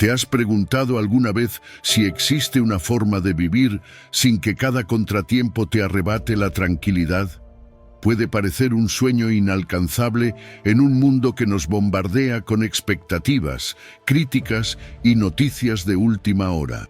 ¿Te has preguntado alguna vez si existe una forma de vivir sin que cada contratiempo te arrebate la tranquilidad? Puede parecer un sueño inalcanzable en un mundo que nos bombardea con expectativas, críticas y noticias de última hora.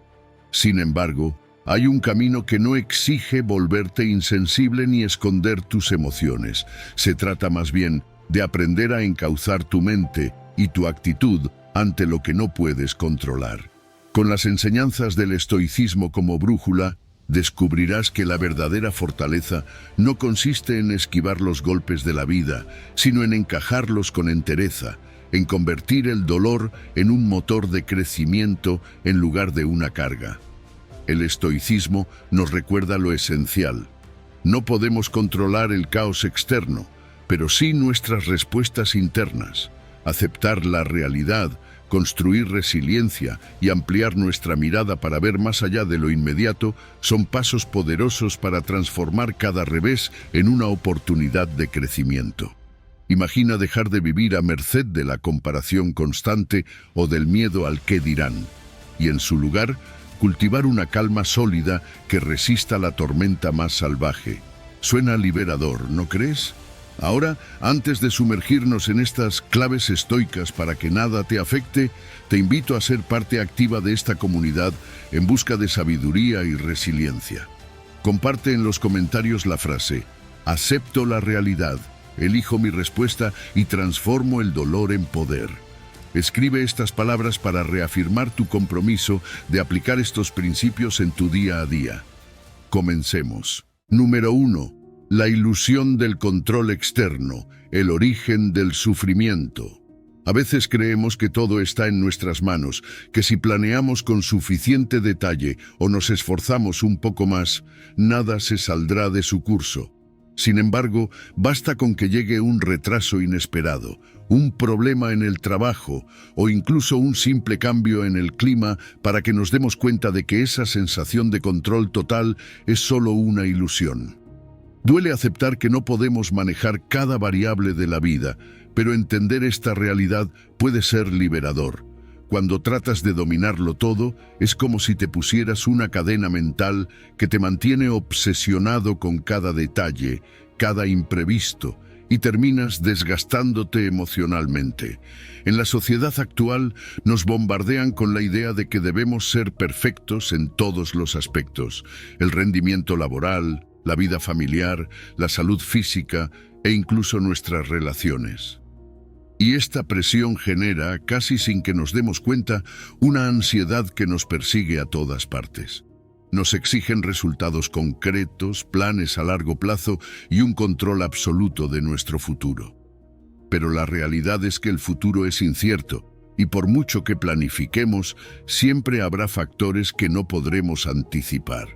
Sin embargo, hay un camino que no exige volverte insensible ni esconder tus emociones. Se trata más bien de aprender a encauzar tu mente y tu actitud ante lo que no puedes controlar. Con las enseñanzas del estoicismo como brújula, descubrirás que la verdadera fortaleza no consiste en esquivar los golpes de la vida, sino en encajarlos con entereza, en convertir el dolor en un motor de crecimiento en lugar de una carga. El estoicismo nos recuerda lo esencial. No podemos controlar el caos externo, pero sí nuestras respuestas internas. Aceptar la realidad, construir resiliencia y ampliar nuestra mirada para ver más allá de lo inmediato son pasos poderosos para transformar cada revés en una oportunidad de crecimiento. Imagina dejar de vivir a merced de la comparación constante o del miedo al qué dirán, y en su lugar, cultivar una calma sólida que resista la tormenta más salvaje. Suena liberador, ¿no crees? Ahora, antes de sumergirnos en estas claves estoicas para que nada te afecte, te invito a ser parte activa de esta comunidad en busca de sabiduría y resiliencia. Comparte en los comentarios la frase: acepto la realidad, elijo mi respuesta y transformo el dolor en poder. Escribe estas palabras para reafirmar tu compromiso de aplicar estos principios en tu día a día. Comencemos. Número 1. La ilusión del control externo, el origen del sufrimiento. A veces creemos que todo está en nuestras manos, que si planeamos con suficiente detalle o nos esforzamos un poco más, nada se saldrá de su curso. Sin embargo, basta con que llegue un retraso inesperado, un problema en el trabajo o incluso un simple cambio en el clima para que nos demos cuenta de que esa sensación de control total es solo una ilusión. Duele aceptar que no podemos manejar cada variable de la vida, pero entender esta realidad puede ser liberador. Cuando tratas de dominarlo todo, es como si te pusieras una cadena mental que te mantiene obsesionado con cada detalle, cada imprevisto, y terminas desgastándote emocionalmente. En la sociedad actual nos bombardean con la idea de que debemos ser perfectos en todos los aspectos: el rendimiento laboral, la vida familiar, la salud física e incluso nuestras relaciones. Y esta presión genera, casi sin que nos demos cuenta, una ansiedad que nos persigue a todas partes. Nos exigen resultados concretos, planes a largo plazo y un control absoluto de nuestro futuro. Pero la realidad es que el futuro es incierto, y por mucho que planifiquemos, siempre habrá factores que no podremos anticipar.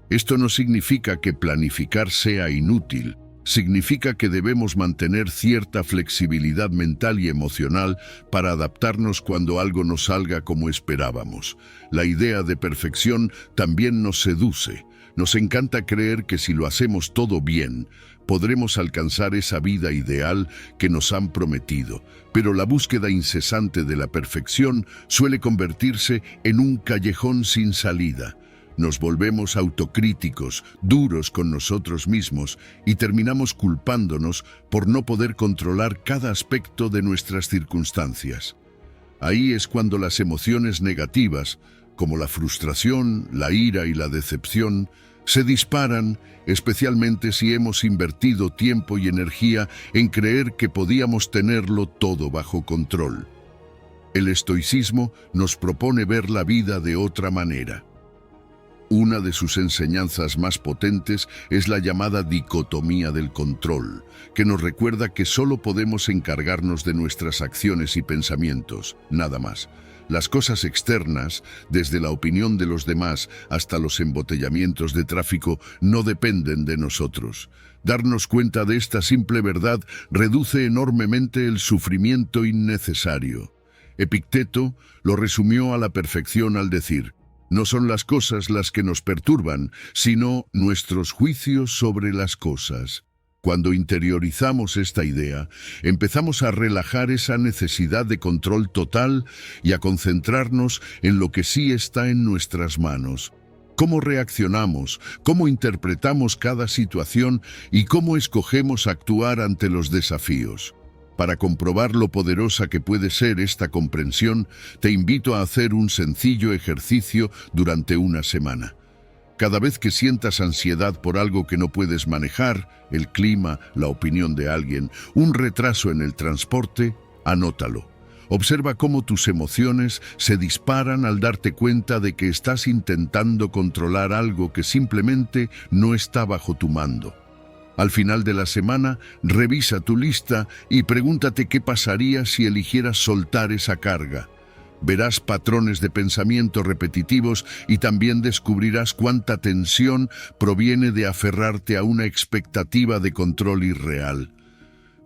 Esto no significa que planificar sea inútil, significa que debemos mantener cierta flexibilidad mental y emocional para adaptarnos cuando algo no salga como esperábamos. La idea de perfección también nos seduce. Nos encanta creer que si lo hacemos todo bien, podremos alcanzar esa vida ideal que nos han prometido, pero la búsqueda incesante de la perfección suele convertirse en un callejón sin salida. Nos volvemos autocríticos, duros con nosotros mismos y terminamos culpándonos por no poder controlar cada aspecto de nuestras circunstancias. Ahí es cuando las emociones negativas, como la frustración, la ira y la decepción, se disparan, especialmente si hemos invertido tiempo y energía en creer que podíamos tenerlo todo bajo control. El estoicismo nos propone ver la vida de otra manera. Una de sus enseñanzas más potentes es la llamada dicotomía del control, que nos recuerda que solo podemos encargarnos de nuestras acciones y pensamientos, nada más. Las cosas externas, desde la opinión de los demás hasta los embotellamientos de tráfico, no dependen de nosotros. Darnos cuenta de esta simple verdad reduce enormemente el sufrimiento innecesario. Epicteto lo resumió a la perfección al decir: no son las cosas las que nos perturban, sino nuestros juicios sobre las cosas. Cuando interiorizamos esta idea, empezamos a relajar esa necesidad de control total y a concentrarnos en lo que sí está en nuestras manos. Cómo reaccionamos, cómo interpretamos cada situación y cómo escogemos actuar ante los desafíos. Para comprobar lo poderosa que puede ser esta comprensión, te invito a hacer un sencillo ejercicio durante una semana. Cada vez que sientas ansiedad por algo que no puedes manejar, el clima, la opinión de alguien, un retraso en el transporte, anótalo. Observa cómo tus emociones se disparan al darte cuenta de que estás intentando controlar algo que simplemente no está bajo tu mando. Al final de la semana, revisa tu lista y pregúntate qué pasaría si eligieras soltar esa carga. Verás patrones de pensamiento repetitivos y también descubrirás cuánta tensión proviene de aferrarte a una expectativa de control irreal.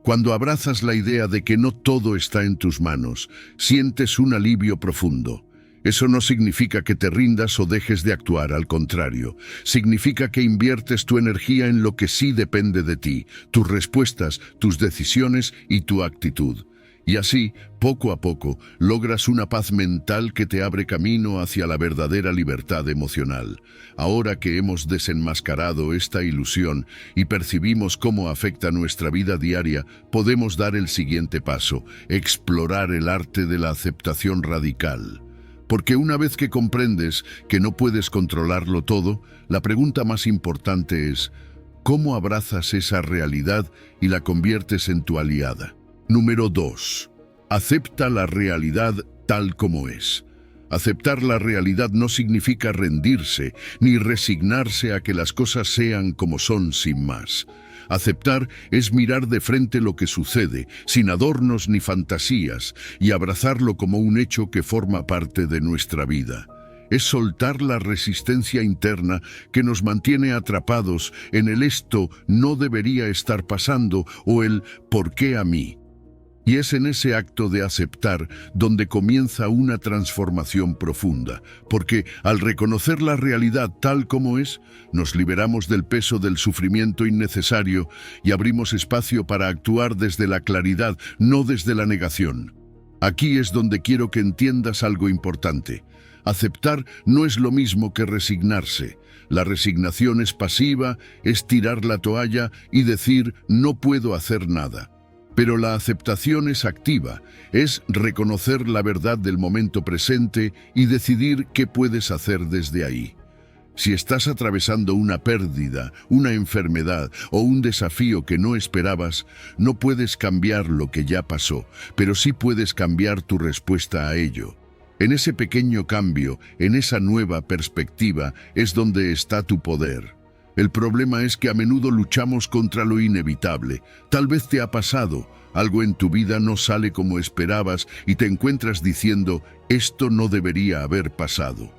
Cuando abrazas la idea de que no todo está en tus manos, sientes un alivio profundo. Eso no significa que te rindas o dejes de actuar, al contrario. Significa que inviertes tu energía en lo que sí depende de ti, tus respuestas, tus decisiones y tu actitud. Y así, poco a poco, logras una paz mental que te abre camino hacia la verdadera libertad emocional. Ahora que hemos desenmascarado esta ilusión y percibimos cómo afecta nuestra vida diaria, podemos dar el siguiente paso: explorar el arte de la aceptación radical. Porque una vez que comprendes que no puedes controlarlo todo, la pregunta más importante es: ¿cómo abrazas esa realidad y la conviertes en tu aliada? Número 2. Acepta la realidad tal como es. Aceptar la realidad no significa rendirse ni resignarse a que las cosas sean como son sin más. Aceptar es mirar de frente lo que sucede, sin adornos ni fantasías, y abrazarlo como un hecho que forma parte de nuestra vida. Es soltar la resistencia interna que nos mantiene atrapados en el esto no debería estar pasando o el ¿por qué a mí? Y es en ese acto de aceptar donde comienza una transformación profunda, porque al reconocer la realidad tal como es, nos liberamos del peso del sufrimiento innecesario y abrimos espacio para actuar desde la claridad, no desde la negación. Aquí es donde quiero que entiendas algo importante. Aceptar no es lo mismo que resignarse. La resignación es pasiva, es tirar la toalla y decir no puedo hacer nada. Pero la aceptación es activa, es reconocer la verdad del momento presente y decidir qué puedes hacer desde ahí. Si estás atravesando una pérdida, una enfermedad o un desafío que no esperabas, no puedes cambiar lo que ya pasó, pero sí puedes cambiar tu respuesta a ello. En ese pequeño cambio, en esa nueva perspectiva, es donde está tu poder. El problema es que a menudo luchamos contra lo inevitable. Tal vez te ha pasado, algo en tu vida no sale como esperabas y te encuentras diciendo, esto no debería haber pasado.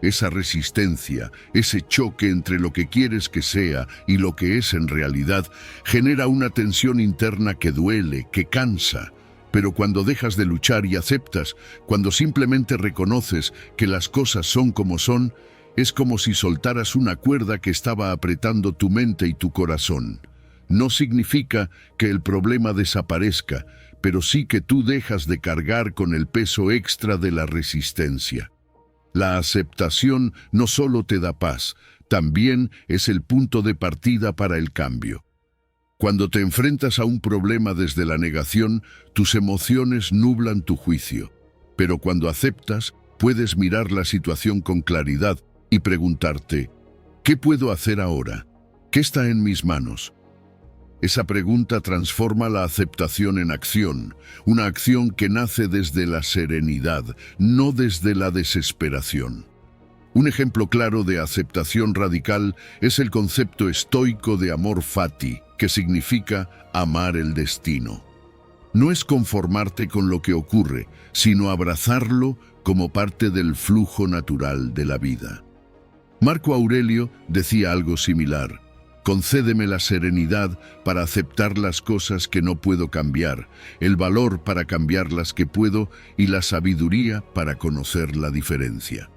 Esa resistencia, ese choque entre lo que quieres que sea y lo que es en realidad, genera una tensión interna que duele, que cansa. Pero cuando dejas de luchar y aceptas, cuando simplemente reconoces que las cosas son como son, es como si soltaras una cuerda que estaba apretando tu mente y tu corazón. No significa que el problema desaparezca, pero sí que tú dejas de cargar con el peso extra de la resistencia. La aceptación no solo te da paz, también es el punto de partida para el cambio. Cuando te enfrentas a un problema desde la negación, tus emociones nublan tu juicio. Pero cuando aceptas, puedes mirar la situación con claridad y preguntarte, ¿qué puedo hacer ahora? ¿Qué está en mis manos? Esa pregunta transforma la aceptación en acción, una acción que nace desde la serenidad, no desde la desesperación. Un ejemplo claro de aceptación radical es el concepto estoico de amor fati, que significa amar el destino. No es conformarte con lo que ocurre, sino abrazarlo como parte del flujo natural de la vida. Marco Aurelio decía algo similar: concédeme la serenidad para aceptar las cosas que no puedo cambiar, el valor para cambiar las que puedo y la sabiduría para conocer la diferencia.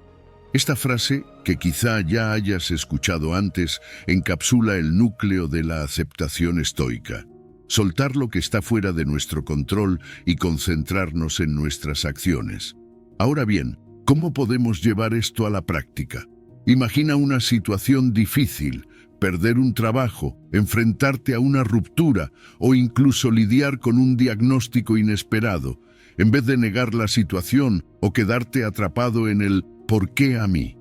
Esta frase, que quizá ya hayas escuchado antes, encapsula el núcleo de la aceptación estoica. Soltar lo que está fuera de nuestro control y concentrarnos en nuestras acciones. Ahora bien, ¿cómo podemos llevar esto a la práctica? Imagina una situación difícil, perder un trabajo, enfrentarte a una ruptura o incluso lidiar con un diagnóstico inesperado. En vez de negar la situación o quedarte atrapado en el ¿por qué a mí?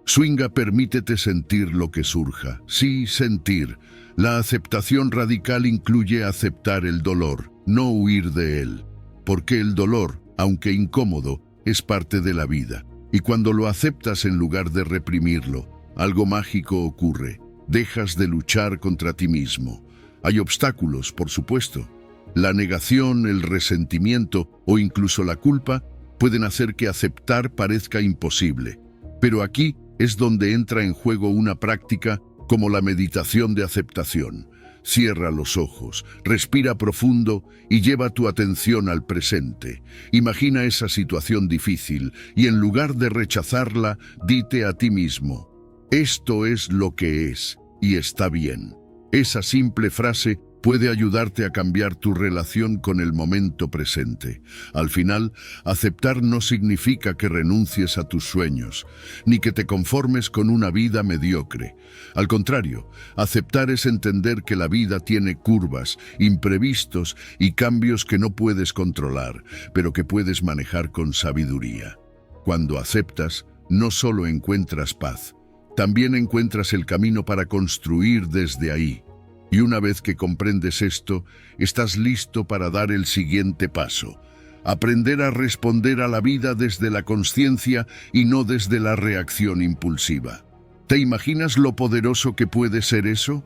Swinga, permítete sentir lo que surja. Sí, sentir. La aceptación radical incluye aceptar el dolor, no huir de él. Porque el dolor, aunque incómodo, es parte de la vida. Y cuando lo aceptas en lugar de reprimirlo, algo mágico ocurre. Dejas de luchar contra ti mismo. Hay obstáculos, por supuesto. La negación, el resentimiento o incluso la culpa pueden hacer que aceptar parezca imposible. Pero aquí es donde entra en juego una práctica como la meditación de aceptación. Cierra los ojos, respira profundo y lleva tu atención al presente. Imagina esa situación difícil y en lugar de rechazarla, dite a ti mismo: esto es lo que es y está bien. Esa simple frase puede ayudarte a cambiar tu relación con el momento presente. Al final, aceptar no significa que renuncies a tus sueños, ni que te conformes con una vida mediocre. Al contrario, aceptar es entender que la vida tiene curvas, imprevistos y cambios que no puedes controlar, pero que puedes manejar con sabiduría. Cuando aceptas, no solo encuentras paz, también encuentras el camino para construir desde ahí. Y una vez que comprendes esto, estás listo para dar el siguiente paso. Aprender a responder a la vida desde la consciencia y no desde la reacción impulsiva. ¿Te imaginas lo poderoso que puede ser eso?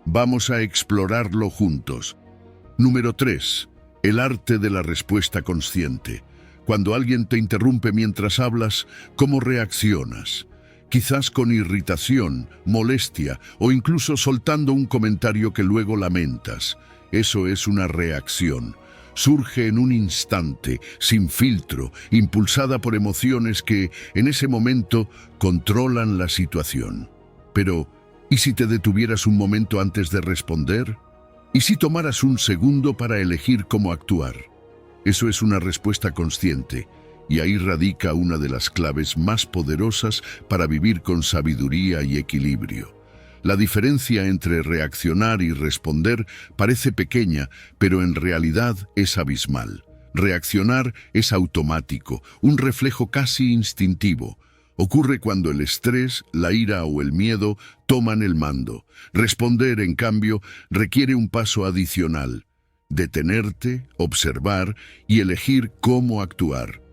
Vamos a explorarlo juntos. Número 3. El arte de la respuesta consciente. Cuando alguien te interrumpe mientras hablas, ¿cómo reaccionas? Quizás con irritación, molestia o incluso soltando un comentario que luego lamentas. Eso es una reacción. Surge en un instante, sin filtro, impulsada por emociones que, en ese momento, controlan la situación. Pero, ¿y si te detuvieras un momento antes de responder? ¿Y si tomaras un segundo para elegir cómo actuar? Eso es una respuesta consciente. Y ahí radica una de las claves más poderosas para vivir con sabiduría y equilibrio. La diferencia entre reaccionar y responder parece pequeña, pero en realidad es abismal. Reaccionar es automático, un reflejo casi instintivo. Ocurre cuando el estrés, la ira o el miedo toman el mando. Responder, en cambio, requiere un paso adicional: detenerte, observar y elegir cómo actuar.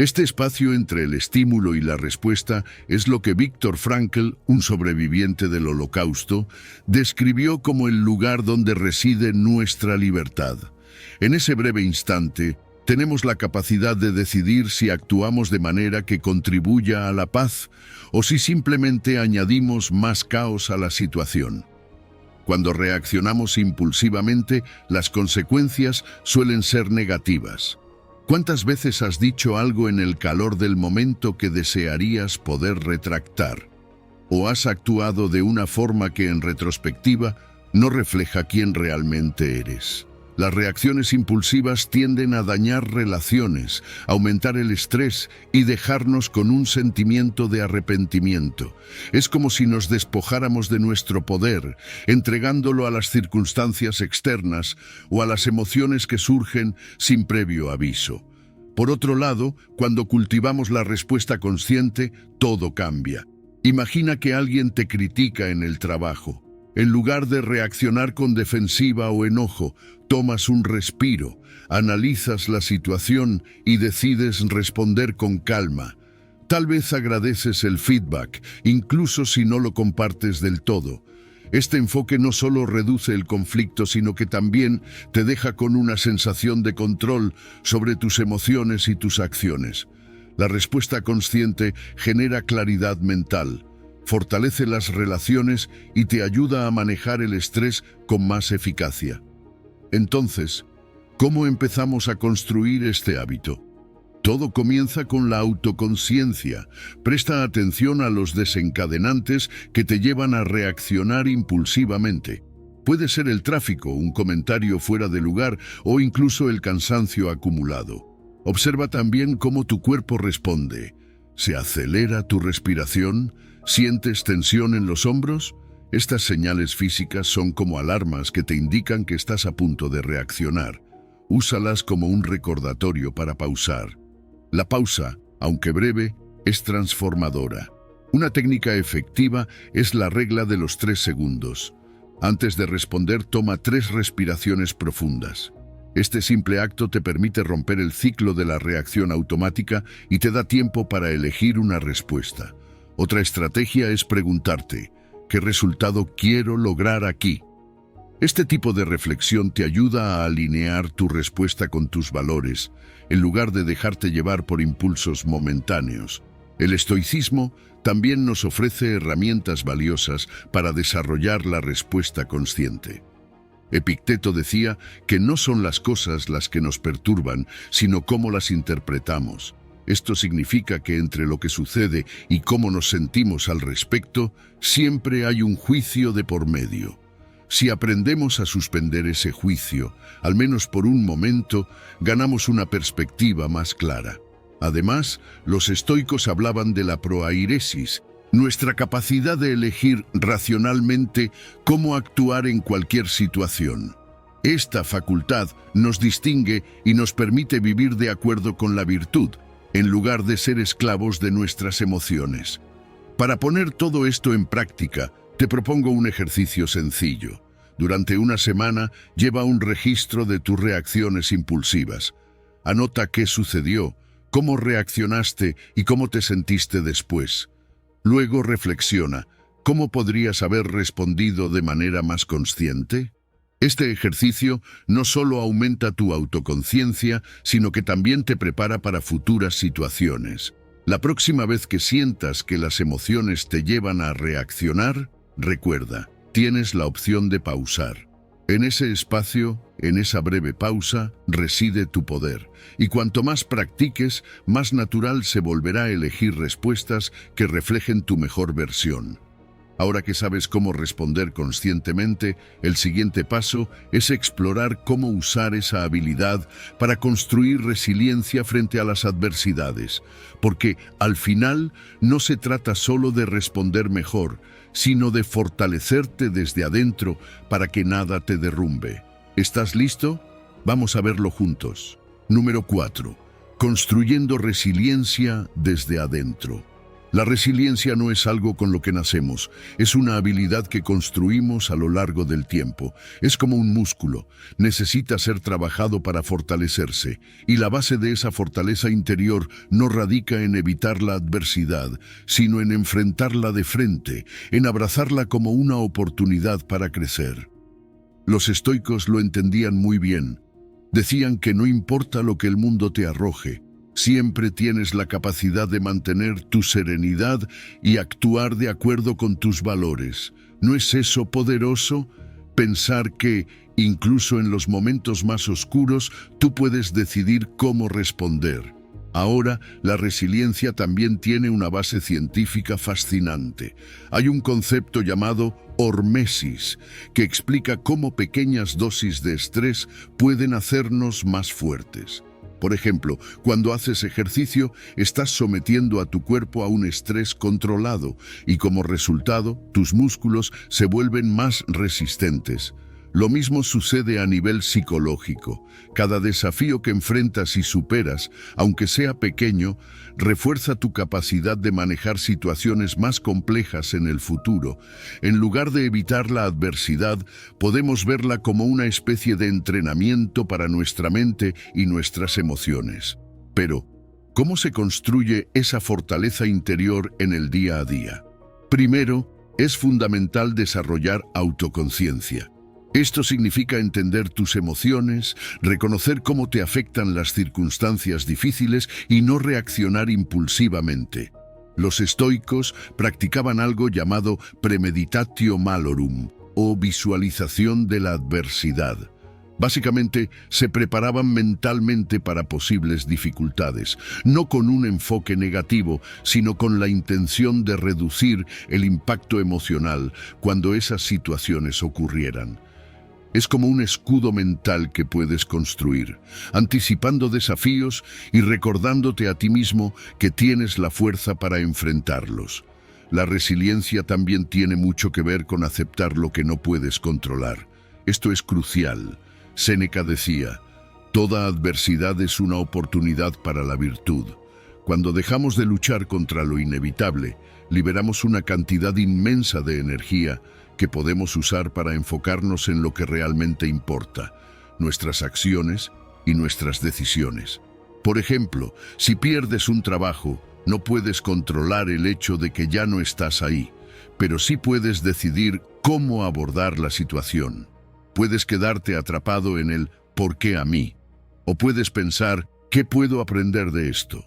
Este espacio entre el estímulo y la respuesta es lo que Viktor Frankl, un sobreviviente del Holocausto, describió como el lugar donde reside nuestra libertad. En ese breve instante, tenemos la capacidad de decidir si actuamos de manera que contribuya a la paz o si simplemente añadimos más caos a la situación. Cuando reaccionamos impulsivamente, las consecuencias suelen ser negativas. ¿Cuántas veces has dicho algo en el calor del momento que desearías poder retractar? ¿O has actuado de una forma que en retrospectiva no refleja quién realmente eres? Las reacciones impulsivas tienden a dañar relaciones, aumentar el estrés y dejarnos con un sentimiento de arrepentimiento. Es como si nos despojáramos de nuestro poder, entregándolo a las circunstancias externas o a las emociones que surgen sin previo aviso. Por otro lado, cuando cultivamos la respuesta consciente, todo cambia. Imagina que alguien te critica en el trabajo. En lugar de reaccionar con defensiva o enojo, tomas un respiro, analizas la situación y decides responder con calma. Tal vez agradeces el feedback, incluso si no lo compartes del todo. Este enfoque no solo reduce el conflicto, sino que también te deja con una sensación de control sobre tus emociones y tus acciones. La respuesta consciente genera claridad mental, fortalece las relaciones y te ayuda a manejar el estrés con más eficacia. Entonces, ¿cómo empezamos a construir este hábito? Todo comienza con la autoconciencia. Presta atención a los desencadenantes que te llevan a reaccionar impulsivamente. Puede ser el tráfico, un comentario fuera de lugar o incluso el cansancio acumulado. Observa también cómo tu cuerpo responde. ¿Se acelera tu respiración? ¿Sientes tensión en los hombros? Estas señales físicas son como alarmas que te indican que estás a punto de reaccionar. Úsalas como un recordatorio para pausar. La pausa, aunque breve, es transformadora. Una técnica efectiva es la regla de los 3 segundos. Antes de responder, toma 3 respiraciones profundas. Este simple acto te permite romper el ciclo de la reacción automática y te da tiempo para elegir una respuesta. Otra estrategia es preguntarte, ¿qué resultado quiero lograr aquí? Este tipo de reflexión te ayuda a alinear tu respuesta con tus valores, en lugar de dejarte llevar por impulsos momentáneos. El estoicismo también nos ofrece herramientas valiosas para desarrollar la respuesta consciente. Epicteto decía que no son las cosas las que nos perturban, sino cómo las interpretamos. Esto significa que entre lo que sucede y cómo nos sentimos al respecto, siempre hay un juicio de por medio. Si aprendemos a suspender ese juicio, al menos por un momento, ganamos una perspectiva más clara. Además, los estoicos hablaban de la proairesis, nuestra capacidad de elegir racionalmente cómo actuar en cualquier situación. Esta facultad nos distingue y nos permite vivir de acuerdo con la virtud, en lugar de ser esclavos de nuestras emociones. Para poner todo esto en práctica, te propongo un ejercicio sencillo. Durante una semana, lleva un registro de tus reacciones impulsivas. Anota qué sucedió, cómo reaccionaste y cómo te sentiste después. Luego reflexiona, ¿cómo podrías haber respondido de manera más consciente? Este ejercicio no solo aumenta tu autoconciencia, sino que también te prepara para futuras situaciones. La próxima vez que sientas que las emociones te llevan a reaccionar, recuerda, tienes la opción de pausar. En ese espacio, en esa breve pausa, reside tu poder. Y cuanto más practiques, más natural se volverá elegir respuestas que reflejen tu mejor versión. Ahora que sabes cómo responder conscientemente, el siguiente paso es explorar cómo usar esa habilidad para construir resiliencia frente a las adversidades. Porque, al final, no se trata solo de responder mejor, sino de fortalecerte desde adentro para que nada te derrumbe. ¿Estás listo? Vamos a verlo juntos. Número 4. Construyendo resiliencia desde adentro. La resiliencia no es algo con lo que nacemos, es una habilidad que construimos a lo largo del tiempo. Es como un músculo, necesita ser trabajado para fortalecerse, y la base de esa fortaleza interior no radica en evitar la adversidad, sino en enfrentarla de frente, en abrazarla como una oportunidad para crecer. Los estoicos lo entendían muy bien. Decían que no importa lo que el mundo te arroje, siempre tienes la capacidad de mantener tu serenidad y actuar de acuerdo con tus valores. ¿No es eso poderoso? Pensar que, incluso en los momentos más oscuros, tú puedes decidir cómo responder. Ahora, la resiliencia también tiene una base científica fascinante. Hay un concepto llamado hormesis, que explica cómo pequeñas dosis de estrés pueden hacernos más fuertes. Por ejemplo, cuando haces ejercicio, estás sometiendo a tu cuerpo a un estrés controlado y como resultado, tus músculos se vuelven más resistentes. Lo mismo sucede a nivel psicológico. Cada desafío que enfrentas y superas, aunque sea pequeño, refuerza tu capacidad de manejar situaciones más complejas en el futuro. En lugar de evitar la adversidad, podemos verla como una especie de entrenamiento para nuestra mente y nuestras emociones. Pero, ¿cómo se construye esa fortaleza interior en el día a día? Primero, es fundamental desarrollar autoconciencia. Esto significa entender tus emociones, reconocer cómo te afectan las circunstancias difíciles y no reaccionar impulsivamente. Los estoicos practicaban algo llamado premeditatio malorum, o visualización de la adversidad. Básicamente, se preparaban mentalmente para posibles dificultades, no con un enfoque negativo, sino con la intención de reducir el impacto emocional cuando esas situaciones ocurrieran. Es como un escudo mental que puedes construir, anticipando desafíos y recordándote a ti mismo que tienes la fuerza para enfrentarlos. La resiliencia también tiene mucho que ver con aceptar lo que no puedes controlar. Esto es crucial. Séneca decía, toda adversidad es una oportunidad para la virtud. Cuando dejamos de luchar contra lo inevitable, liberamos una cantidad inmensa de energía que podemos usar para enfocarnos en lo que realmente importa, nuestras acciones y nuestras decisiones. Por ejemplo, si pierdes un trabajo, no puedes controlar el hecho de que ya no estás ahí, pero sí puedes decidir cómo abordar la situación. Puedes quedarte atrapado en el ¿por qué a mí? O puedes pensar ¿qué puedo aprender de esto?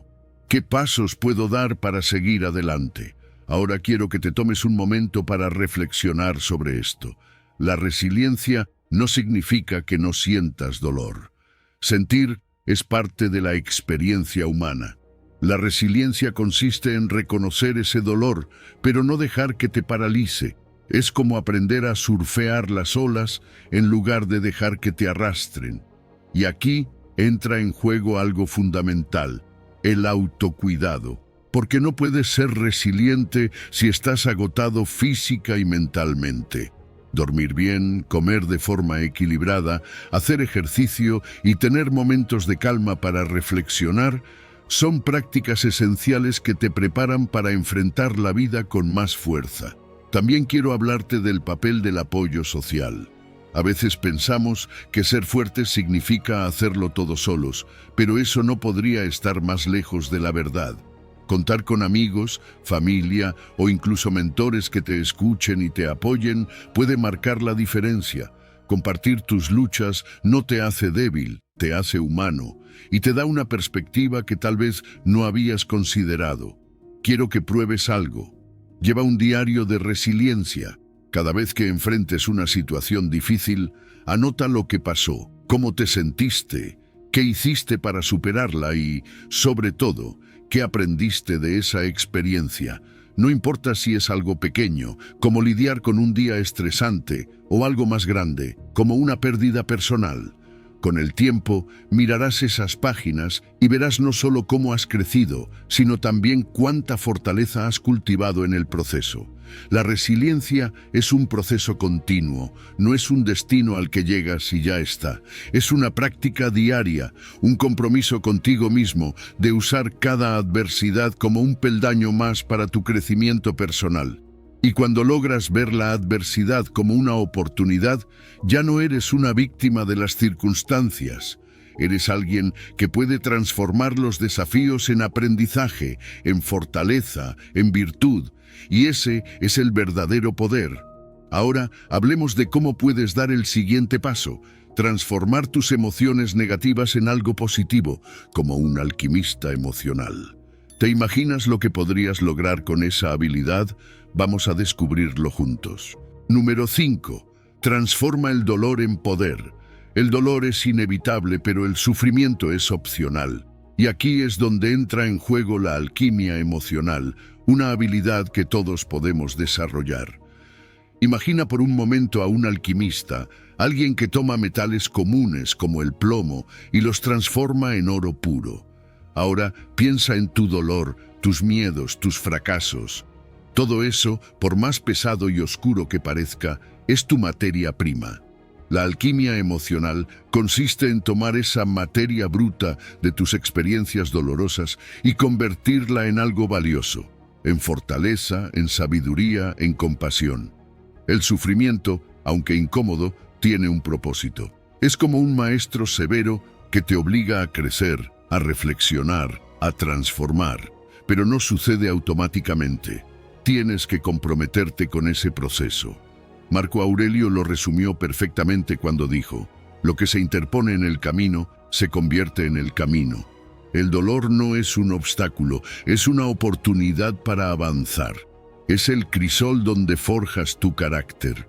¿Qué pasos puedo dar para seguir adelante? Ahora quiero que te tomes un momento para reflexionar sobre esto. La resiliencia no significa que no sientas dolor. Sentir es parte de la experiencia humana. La resiliencia consiste en reconocer ese dolor, pero no dejar que te paralice. Es como aprender a surfear las olas en lugar de dejar que te arrastren. Y aquí entra en juego algo fundamental, el autocuidado. Porque no puedes ser resiliente si estás agotado física y mentalmente. Dormir bien, comer de forma equilibrada, hacer ejercicio y tener momentos de calma para reflexionar son prácticas esenciales que te preparan para enfrentar la vida con más fuerza. También quiero hablarte del papel del apoyo social. A veces pensamos que ser fuertes significa hacerlo todos solos, pero eso no podría estar más lejos de la verdad. Contar con amigos, familia o incluso mentores que te escuchen y te apoyen puede marcar la diferencia. Compartir tus luchas no te hace débil, te hace humano y te da una perspectiva que tal vez no habías considerado. Quiero que pruebes algo. Lleva un diario de resiliencia. Cada vez que enfrentes una situación difícil, anota lo que pasó, cómo te sentiste, qué hiciste para superarla y, sobre todo, ¿qué aprendiste de esa experiencia? No importa si es algo pequeño, como lidiar con un día estresante, o algo más grande, como una pérdida personal. Con el tiempo, mirarás esas páginas y verás no solo cómo has crecido, sino también cuánta fortaleza has cultivado en el proceso. La resiliencia es un proceso continuo, no es un destino al que llegas y ya está. Es una práctica diaria, un compromiso contigo mismo de usar cada adversidad como un peldaño más para tu crecimiento personal. Y cuando logras ver la adversidad como una oportunidad, ya no eres una víctima de las circunstancias. Eres alguien que puede transformar los desafíos en aprendizaje, en fortaleza, en virtud. Y ese es el verdadero poder. Ahora hablemos de cómo puedes dar el siguiente paso, transformar tus emociones negativas en algo positivo, como un alquimista emocional. ¿Te imaginas lo que podrías lograr con esa habilidad? Vamos a descubrirlo juntos. Número 5. Transforma el dolor en poder. El dolor es inevitable, pero el sufrimiento es opcional. Y aquí es donde entra en juego la alquimia emocional, una habilidad que todos podemos desarrollar. Imagina por un momento a un alquimista, alguien que toma metales comunes como el plomo y los transforma en oro puro. Ahora piensa en tu dolor, tus miedos, tus fracasos. Todo eso, por más pesado y oscuro que parezca, es tu materia prima. La alquimia emocional consiste en tomar esa materia bruta de tus experiencias dolorosas y convertirla en algo valioso, en fortaleza, en sabiduría, en compasión. El sufrimiento, aunque incómodo, tiene un propósito. Es como un maestro severo que te obliga a crecer, a reflexionar, a transformar, pero no sucede automáticamente. Tienes que comprometerte con ese proceso. Marco Aurelio lo resumió perfectamente cuando dijo, lo que se interpone en el camino se convierte en el camino. El dolor no es un obstáculo, es una oportunidad para avanzar. Es el crisol donde forjas tu carácter.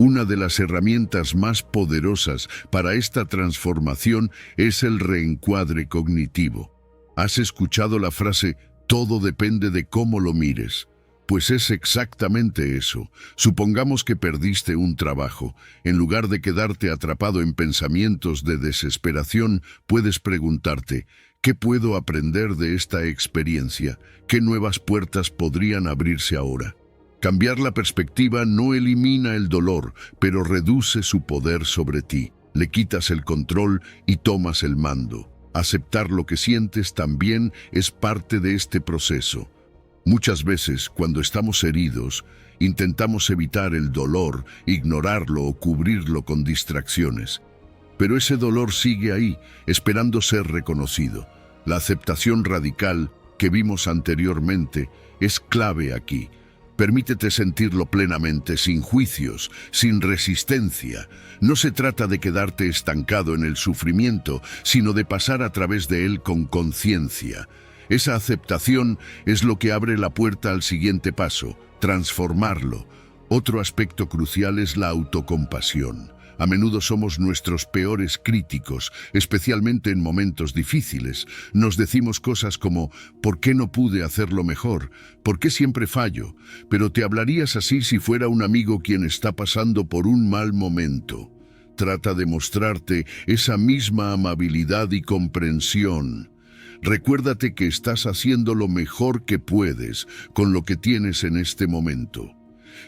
Una de las herramientas más poderosas para esta transformación es el reencuadre cognitivo. ¿Has escuchado la frase «todo depende de cómo lo mires»? Pues es exactamente eso. Supongamos que perdiste un trabajo. En lugar de quedarte atrapado en pensamientos de desesperación, puedes preguntarte, ¿qué puedo aprender de esta experiencia? ¿Qué nuevas puertas podrían abrirse ahora? Cambiar la perspectiva no elimina el dolor, pero reduce su poder sobre ti. Le quitas el control y tomas el mando. Aceptar lo que sientes también es parte de este proceso. Muchas veces, cuando estamos heridos, intentamos evitar el dolor, ignorarlo o cubrirlo con distracciones. Pero ese dolor sigue ahí, esperando ser reconocido. La aceptación radical que vimos anteriormente es clave aquí. Permítete sentirlo plenamente, sin juicios, sin resistencia. No se trata de quedarte estancado en el sufrimiento, sino de pasar a través de él con conciencia. Esa aceptación es lo que abre la puerta al siguiente paso, transformarlo. Otro aspecto crucial es la autocompasión. A menudo somos nuestros peores críticos, especialmente en momentos difíciles. Nos decimos cosas como, ¿por qué no pude hacerlo mejor? ¿Por qué siempre fallo? Pero te hablarías así si fuera un amigo quien está pasando por un mal momento. Trata de mostrarte esa misma amabilidad y comprensión. Recuérdate que estás haciendo lo mejor que puedes con lo que tienes en este momento.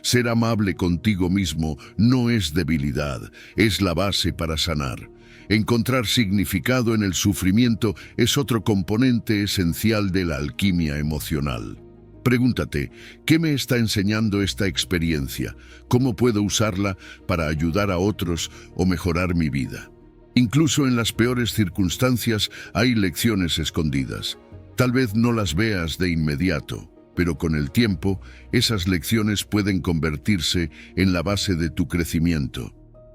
Ser amable contigo mismo no es debilidad, es la base para sanar. Encontrar significado en el sufrimiento es otro componente esencial de la alquimia emocional. Pregúntate, ¿qué me está enseñando esta experiencia? ¿Cómo puedo usarla para ayudar a otros o mejorar mi vida? Incluso en las peores circunstancias hay lecciones escondidas. Tal vez no las veas de inmediato, pero con el tiempo, esas lecciones pueden convertirse en la base de tu crecimiento.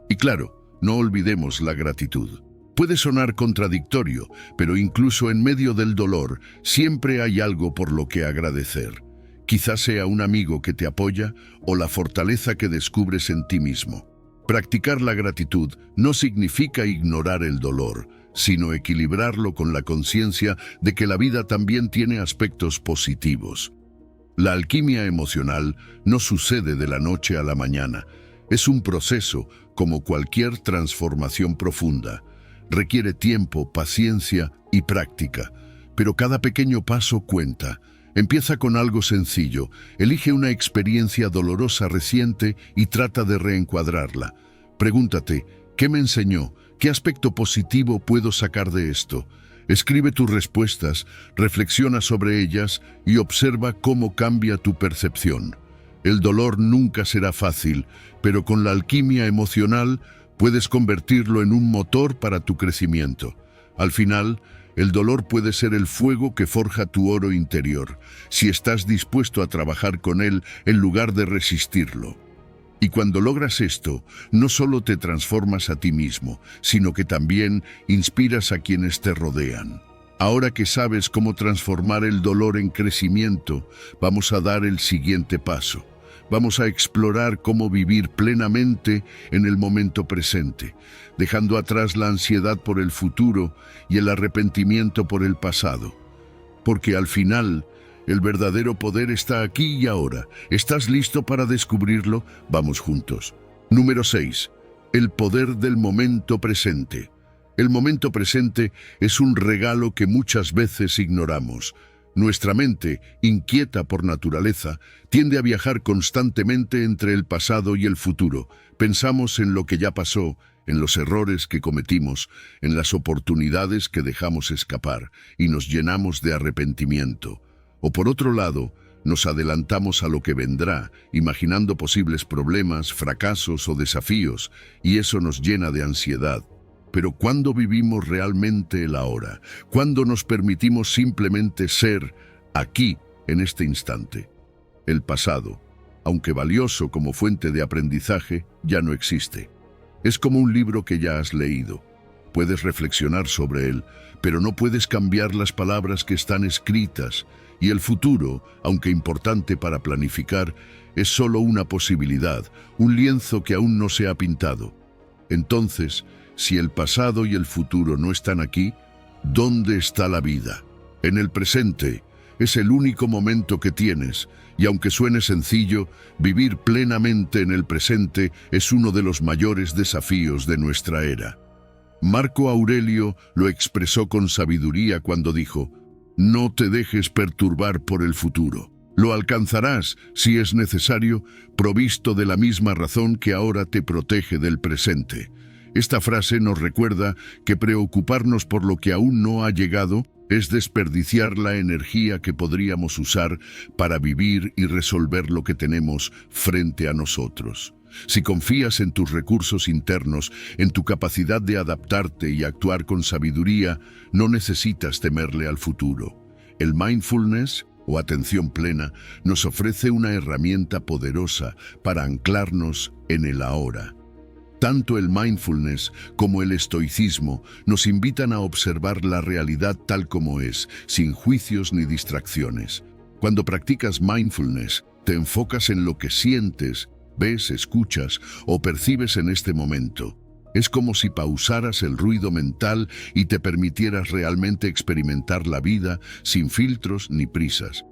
Y claro, no olvidemos la gratitud. Puede sonar contradictorio, pero incluso en medio del dolor, siempre hay algo por lo que agradecer. Quizás sea un amigo que te apoya o la fortaleza que descubres en ti mismo. Practicar la gratitud no significa ignorar el dolor, sino equilibrarlo con la conciencia de que la vida también tiene aspectos positivos. La alquimia emocional no sucede de la noche a la mañana. Es un proceso como cualquier transformación profunda. Requiere tiempo, paciencia y práctica, pero cada pequeño paso cuenta. Empieza con algo sencillo, elige una experiencia dolorosa reciente y trata de reencuadrarla. Pregúntate, ¿qué me enseñó? ¿Qué aspecto positivo puedo sacar de esto? Escribe tus respuestas, reflexiona sobre ellas y observa cómo cambia tu percepción. El dolor nunca será fácil, pero con la alquimia emocional puedes convertirlo en un motor para tu crecimiento. Al final, el dolor puede ser el fuego que forja tu oro interior, si estás dispuesto a trabajar con él en lugar de resistirlo. Y cuando logras esto, no solo te transformas a ti mismo, sino que también inspiras a quienes te rodean. Ahora que sabes cómo transformar el dolor en crecimiento, vamos a dar el siguiente paso. Vamos a explorar cómo vivir plenamente en el momento presente, dejando atrás la ansiedad por el futuro y el arrepentimiento por el pasado. Porque al final, el verdadero poder está aquí y ahora. ¿Estás listo para descubrirlo? Vamos juntos. Número 6. El poder del momento presente. El momento presente es un regalo que muchas veces ignoramos. Nuestra mente, inquieta por naturaleza, tiende a viajar constantemente entre el pasado y el futuro. Pensamos en lo que ya pasó, en los errores que cometimos, en las oportunidades que dejamos escapar, y nos llenamos de arrepentimiento. O por otro lado, nos adelantamos a lo que vendrá, imaginando posibles problemas, fracasos o desafíos, y eso nos llena de ansiedad. Pero ¿cuándo vivimos realmente el ahora? ¿Cuándo nos permitimos simplemente ser aquí, en este instante? El pasado, aunque valioso como fuente de aprendizaje, ya no existe. Es como un libro que ya has leído. Puedes reflexionar sobre él, pero no puedes cambiar las palabras que están escritas, y el futuro, aunque importante para planificar, es solo una posibilidad, un lienzo que aún no se ha pintado. Entonces, si el pasado y el futuro no están aquí, ¿dónde está la vida? En el presente. Es el único momento que tienes, y aunque suene sencillo, vivir plenamente en el presente es uno de los mayores desafíos de nuestra era. Marco Aurelio lo expresó con sabiduría cuando dijo: «No te dejes perturbar por el futuro. Lo alcanzarás, si es necesario, provisto de la misma razón que ahora te protege del presente». Esta frase nos recuerda que preocuparnos por lo que aún no ha llegado es desperdiciar la energía que podríamos usar para vivir y resolver lo que tenemos frente a nosotros. Si confías en tus recursos internos, en tu capacidad de adaptarte y actuar con sabiduría, no necesitas temerle al futuro. El mindfulness, o atención plena, nos ofrece una herramienta poderosa para anclarnos en el ahora. Tanto el mindfulness como el estoicismo nos invitan a observar la realidad tal como es, sin juicios ni distracciones. Cuando practicas mindfulness, te enfocas en lo que sientes, ves, escuchas o percibes en este momento. Es como si pausaras el ruido mental y te permitieras realmente experimentar la vida sin filtros ni prisas.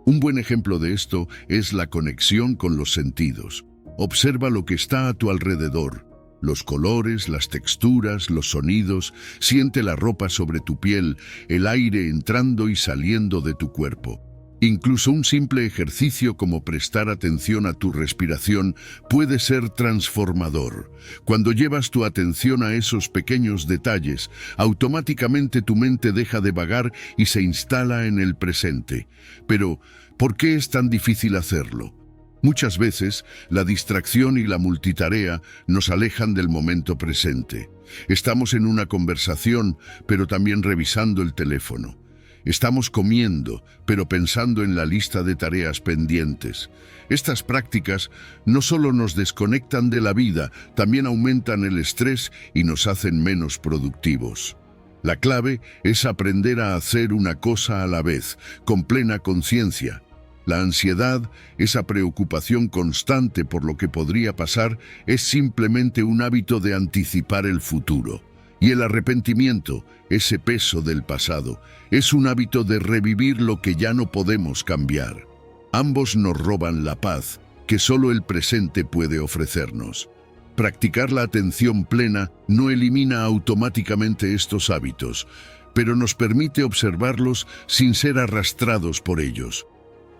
Un buen ejemplo de esto es la conexión con los sentidos. Observa lo que está a tu alrededor. Los colores, las texturas, los sonidos, siente la ropa sobre tu piel, el aire entrando y saliendo de tu cuerpo. Incluso un simple ejercicio como prestar atención a tu respiración puede ser transformador. Cuando llevas tu atención a esos pequeños detalles, automáticamente tu mente deja de vagar y se instala en el presente. Pero, ¿por qué es tan difícil hacerlo? Muchas veces, la distracción y la multitarea nos alejan del momento presente. Estamos en una conversación, pero también revisando el teléfono. Estamos comiendo, pero pensando en la lista de tareas pendientes. Estas prácticas no solo nos desconectan de la vida, también aumentan el estrés y nos hacen menos productivos. La clave es aprender a hacer una cosa a la vez, con plena conciencia. La ansiedad, esa preocupación constante por lo que podría pasar, es simplemente un hábito de anticipar el futuro. Y el arrepentimiento, ese peso del pasado, es un hábito de revivir lo que ya no podemos cambiar. Ambos nos roban la paz que solo el presente puede ofrecernos. Practicar la atención plena no elimina automáticamente estos hábitos, pero nos permite observarlos sin ser arrastrados por ellos.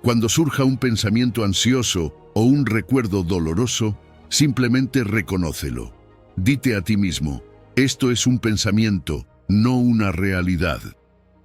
Cuando surja un pensamiento ansioso o un recuerdo doloroso, simplemente reconócelo. Dite a ti mismo: esto es un pensamiento, no una realidad.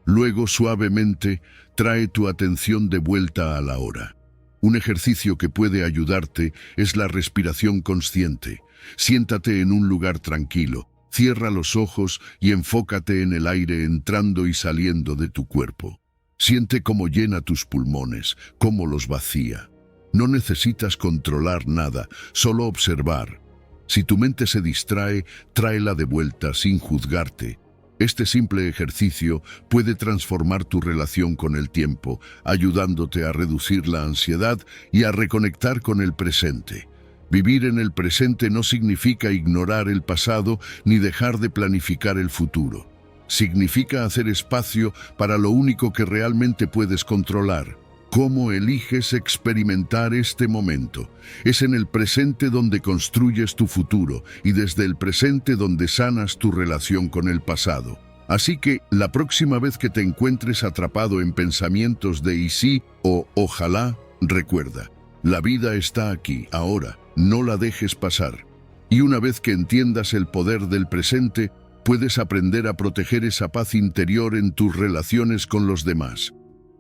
Luego, suavemente, trae tu atención de vuelta a la hora. Un ejercicio que puede ayudarte es la respiración consciente. Siéntate en un lugar tranquilo, cierra los ojos y enfócate en el aire entrando y saliendo de tu cuerpo. Siente cómo llena tus pulmones, cómo los vacía. No necesitas controlar nada, solo observar. Si tu mente se distrae, tráela de vuelta sin juzgarte. Este simple ejercicio puede transformar tu relación con el tiempo, ayudándote a reducir la ansiedad y a reconectar con el presente. Vivir en el presente no significa ignorar el pasado ni dejar de planificar el futuro. Significa hacer espacio para lo único que realmente puedes controlar. ¿Cómo eliges experimentar este momento? Es en el presente donde construyes tu futuro y desde el presente donde sanas tu relación con el pasado. Así que, la próxima vez que te encuentres atrapado en pensamientos de «y sí» o «ojalá», recuerda, la vida está aquí, ahora, no la dejes pasar. Y una vez que entiendas el poder del presente, puedes aprender a proteger esa paz interior en tus relaciones con los demás.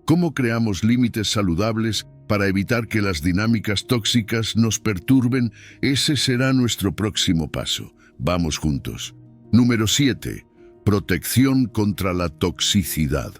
¿Cómo creamos límites saludables para evitar que las dinámicas tóxicas nos perturben? Ese será nuestro próximo paso. Vamos juntos. Número 7. Protección contra la toxicidad.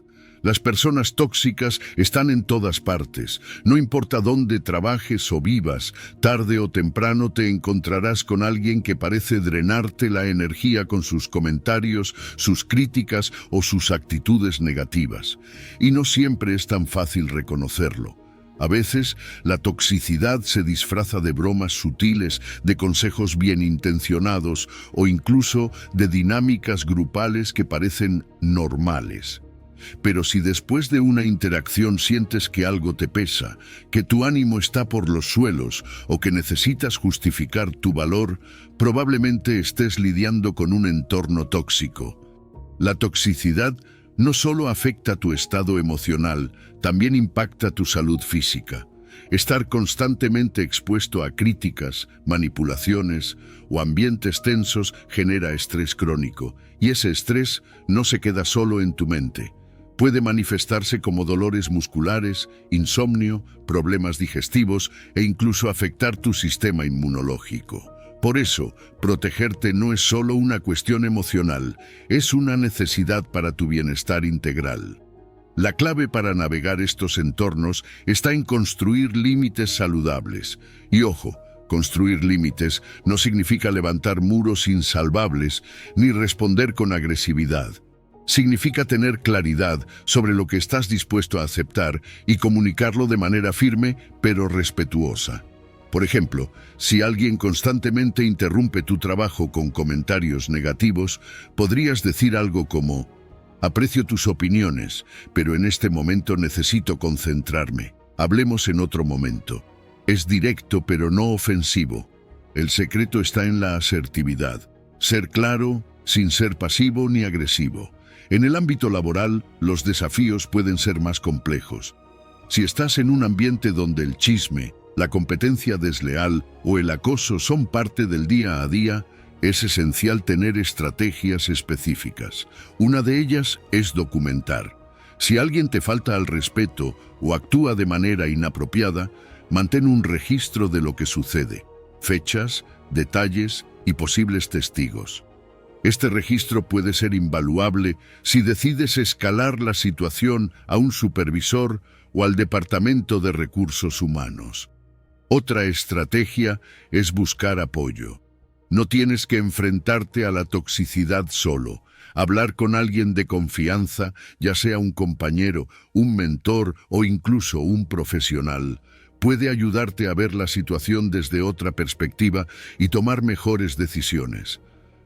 Las personas tóxicas están en todas partes. No importa dónde trabajes o vivas, tarde o temprano te encontrarás con alguien que parece drenarte la energía con sus comentarios, sus críticas o sus actitudes negativas. Y no siempre es tan fácil reconocerlo. A veces, la toxicidad se disfraza de bromas sutiles, de consejos bien intencionados o incluso de dinámicas grupales que parecen normales. Pero si después de una interacción sientes que algo te pesa, que tu ánimo está por los suelos o que necesitas justificar tu valor, probablemente estés lidiando con un entorno tóxico. La toxicidad no solo afecta tu estado emocional, también impacta tu salud física. Estar constantemente expuesto a críticas, manipulaciones o ambientes tensos genera estrés crónico, y ese estrés no se queda solo en tu mente. Puede manifestarse como dolores musculares, insomnio, problemas digestivos e incluso afectar tu sistema inmunológico. Por eso, protegerte no es solo una cuestión emocional, es una necesidad para tu bienestar integral. La clave para navegar estos entornos está en construir límites saludables. Y ojo, construir límites no significa levantar muros insalvables ni responder con agresividad. Significa tener claridad sobre lo que estás dispuesto a aceptar y comunicarlo de manera firme pero respetuosa. Por ejemplo, si alguien constantemente interrumpe tu trabajo con comentarios negativos, podrías decir algo como: aprecio tus opiniones, pero en este momento necesito concentrarme. Hablemos en otro momento. Es directo pero no ofensivo. El secreto está en la asertividad. Ser claro, sin ser pasivo ni agresivo. En el ámbito laboral, los desafíos pueden ser más complejos. Si estás en un ambiente donde el chisme, la competencia desleal o el acoso son parte del día a día, es esencial tener estrategias específicas. Una de ellas es documentar. Si alguien te falta al respeto o actúa de manera inapropiada, mantén un registro de lo que sucede, fechas, detalles y posibles testigos. Este registro puede ser invaluable si decides escalar la situación a un supervisor o al Departamento de Recursos Humanos. Otra estrategia es buscar apoyo. No tienes que enfrentarte a la toxicidad solo. Hablar con alguien de confianza, ya sea un compañero, un mentor o incluso un profesional, puede ayudarte a ver la situación desde otra perspectiva y tomar mejores decisiones.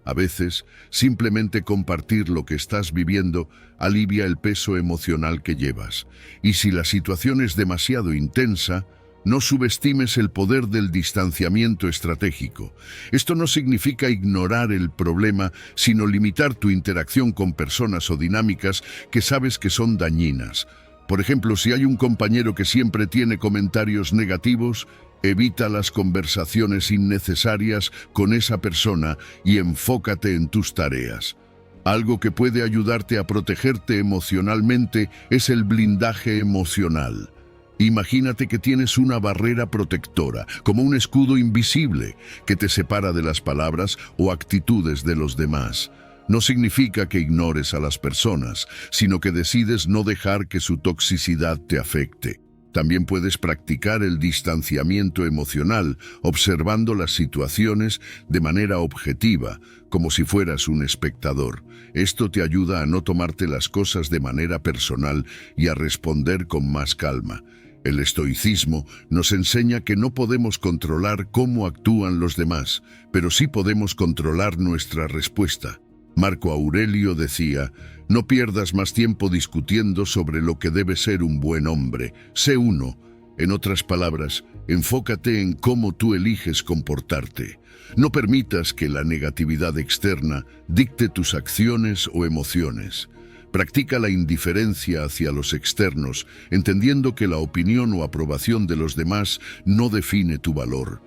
A veces, simplemente compartir lo que estás viviendo alivia el peso emocional que llevas. Y si la situación es demasiado intensa, no subestimes el poder del distanciamiento estratégico. Esto no significa ignorar el problema, sino limitar tu interacción con personas o dinámicas que sabes que son dañinas. Por ejemplo, si hay un compañero que siempre tiene comentarios negativos, evita las conversaciones innecesarias con esa persona y enfócate en tus tareas. Algo que puede ayudarte a protegerte emocionalmente es el blindaje emocional. Imagínate que tienes una barrera protectora, como un escudo invisible, que te separa de las palabras o actitudes de los demás. No significa que ignores a las personas, sino que decides no dejar que su toxicidad te afecte. También puedes practicar el distanciamiento emocional, observando las situaciones de manera objetiva, como si fueras un espectador. Esto te ayuda a no tomarte las cosas de manera personal y a responder con más calma. El estoicismo nos enseña que no podemos controlar cómo actúan los demás, pero sí podemos controlar nuestra respuesta. Marco Aurelio decía: no pierdas más tiempo discutiendo sobre lo que debe ser un buen hombre, sé uno. En otras palabras, enfócate en cómo tú eliges comportarte. No permitas que la negatividad externa dicte tus acciones o emociones. Practica la indiferencia hacia los externos, entendiendo que la opinión o aprobación de los demás no define tu valor.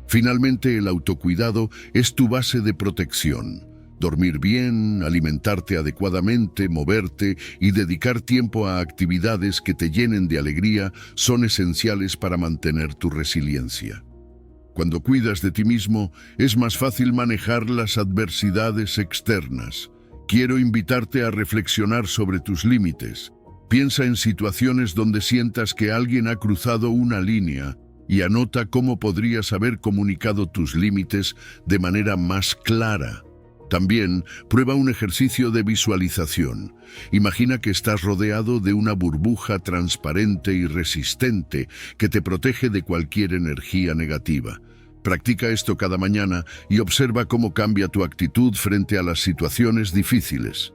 Finalmente, el autocuidado es tu base de protección. Dormir bien, alimentarte adecuadamente, moverte y dedicar tiempo a actividades que te llenen de alegría son esenciales para mantener tu resiliencia. Cuando cuidas de ti mismo, es más fácil manejar las adversidades externas. Quiero invitarte a reflexionar sobre tus límites. Piensa en situaciones donde sientas que alguien ha cruzado una línea y anota cómo podrías haber comunicado tus límites de manera más clara. También prueba un ejercicio de visualización. Imagina que estás rodeado de una burbuja transparente y resistente que te protege de cualquier energía negativa. Practica esto cada mañana y observa cómo cambia tu actitud frente a las situaciones difíciles.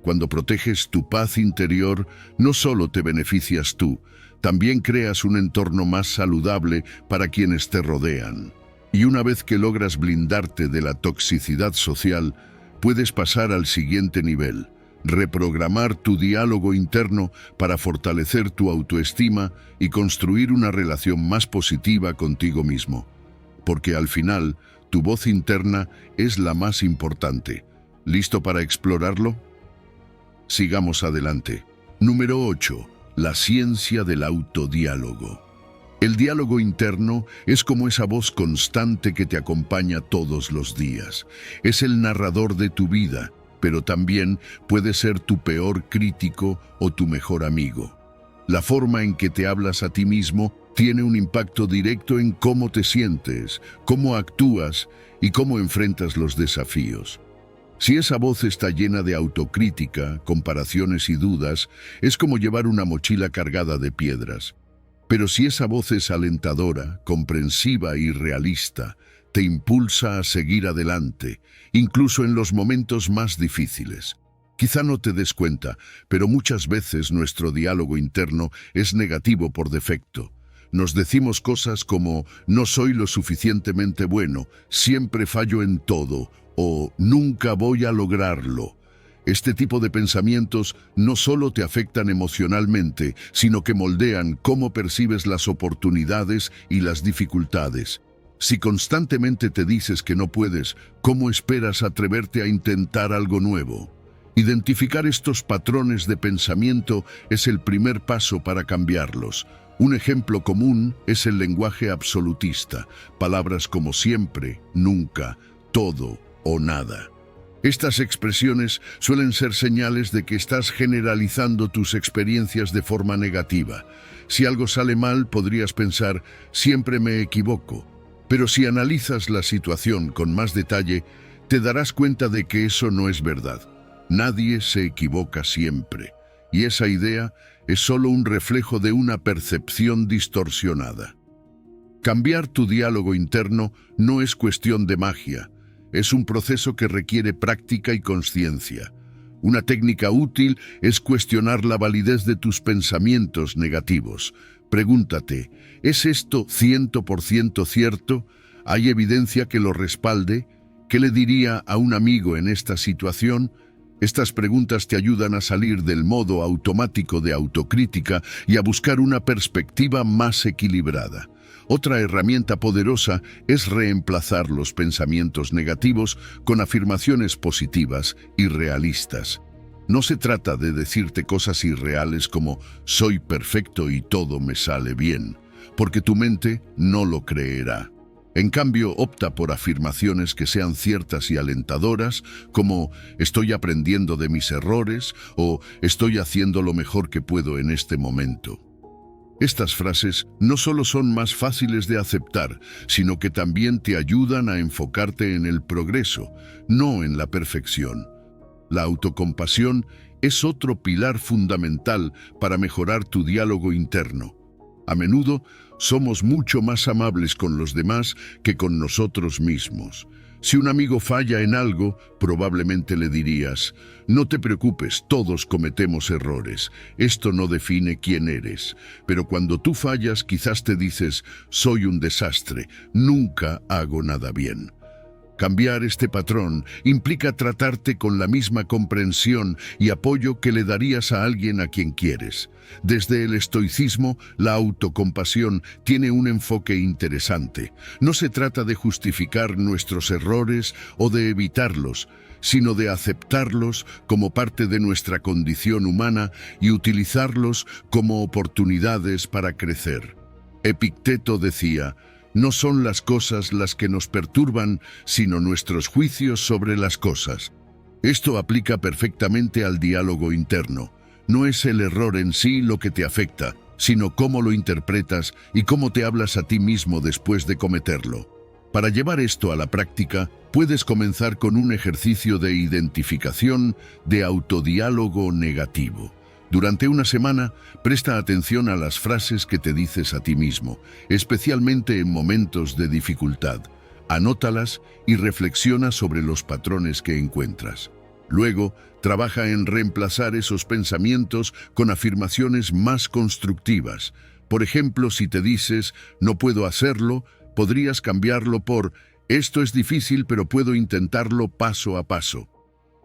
Cuando proteges tu paz interior, no solo te beneficias tú, también creas un entorno más saludable para quienes te rodean. Y una vez que logras blindarte de la toxicidad social, puedes pasar al siguiente nivel, reprogramar tu diálogo interno para fortalecer tu autoestima y construir una relación más positiva contigo mismo. Porque al final, tu voz interna es la más importante. ¿Listo para explorarlo? Sigamos adelante. Número 8. La ciencia del autodiálogo. El diálogo interno es como esa voz constante que te acompaña todos los días. Es el narrador de tu vida, pero también puede ser tu peor crítico o tu mejor amigo. La forma en que te hablas a ti mismo tiene un impacto directo en cómo te sientes, cómo actúas y cómo enfrentas los desafíos. Si esa voz está llena de autocrítica, comparaciones y dudas, es como llevar una mochila cargada de piedras. Pero si esa voz es alentadora, comprensiva y realista, te impulsa a seguir adelante, incluso en los momentos más difíciles. Quizá no te des cuenta, pero muchas veces nuestro diálogo interno es negativo por defecto. Nos decimos cosas como «no soy lo suficientemente bueno», «siempre fallo en todo» o «nunca voy a lograrlo». Este tipo de pensamientos no solo te afectan emocionalmente, sino que moldean cómo percibes las oportunidades y las dificultades. Si constantemente te dices que no puedes, ¿cómo esperas atreverte a intentar algo nuevo? Identificar estos patrones de pensamiento es el primer paso para cambiarlos. Un ejemplo común es el lenguaje absolutista, palabras como siempre, nunca, todo o nada. Estas expresiones suelen ser señales de que estás generalizando tus experiencias de forma negativa. Si algo sale mal, podrías pensar, siempre me equivoco. Pero si analizas la situación con más detalle, te darás cuenta de que eso no es verdad. Nadie se equivoca siempre. Y esa idea es solo un reflejo de una percepción distorsionada. Cambiar tu diálogo interno no es cuestión de magia. Es un proceso que requiere práctica y conciencia. Una técnica útil es cuestionar la validez de tus pensamientos negativos. Pregúntate, ¿es esto 100% cierto? ¿Hay evidencia que lo respalde? ¿Qué le diría a un amigo en esta situación? Estas preguntas te ayudan a salir del modo automático de autocrítica y a buscar una perspectiva más equilibrada. Otra herramienta poderosa es reemplazar los pensamientos negativos con afirmaciones positivas y realistas. No se trata de decirte cosas irreales como «soy perfecto y todo me sale bien», porque tu mente no lo creerá. En cambio, opta por afirmaciones que sean ciertas y alentadoras, como «estoy aprendiendo de mis errores» o «estoy haciendo lo mejor que puedo en este momento». Estas frases no solo son más fáciles de aceptar, sino que también te ayudan a enfocarte en el progreso, no en la perfección. La autocompasión es otro pilar fundamental para mejorar tu diálogo interno. A menudo somos mucho más amables con los demás que con nosotros mismos. Si un amigo falla en algo, probablemente le dirías, «No te preocupes, todos cometemos errores. Esto no define quién eres». Pero cuando tú fallas, quizás te dices, «Soy un desastre, nunca hago nada bien». Cambiar este patrón implica tratarte con la misma comprensión y apoyo que le darías a alguien a quien quieres. Desde el estoicismo, la autocompasión tiene un enfoque interesante. No se trata de justificar nuestros errores o de evitarlos, sino de aceptarlos como parte de nuestra condición humana y utilizarlos como oportunidades para crecer. Epicteto decía, «No son las cosas las que nos perturban, sino nuestros juicios sobre las cosas». Esto aplica perfectamente al diálogo interno. No es el error en sí lo que te afecta, sino cómo lo interpretas y cómo te hablas a ti mismo después de cometerlo. Para llevar esto a la práctica, puedes comenzar con un ejercicio de identificación de autodiálogo negativo. Durante una semana, presta atención a las frases que te dices a ti mismo, especialmente en momentos de dificultad. Anótalas y reflexiona sobre los patrones que encuentras. Luego, trabaja en reemplazar esos pensamientos con afirmaciones más constructivas. Por ejemplo, si te dices, no puedo hacerlo, podrías cambiarlo por, esto es difícil pero puedo intentarlo paso a paso.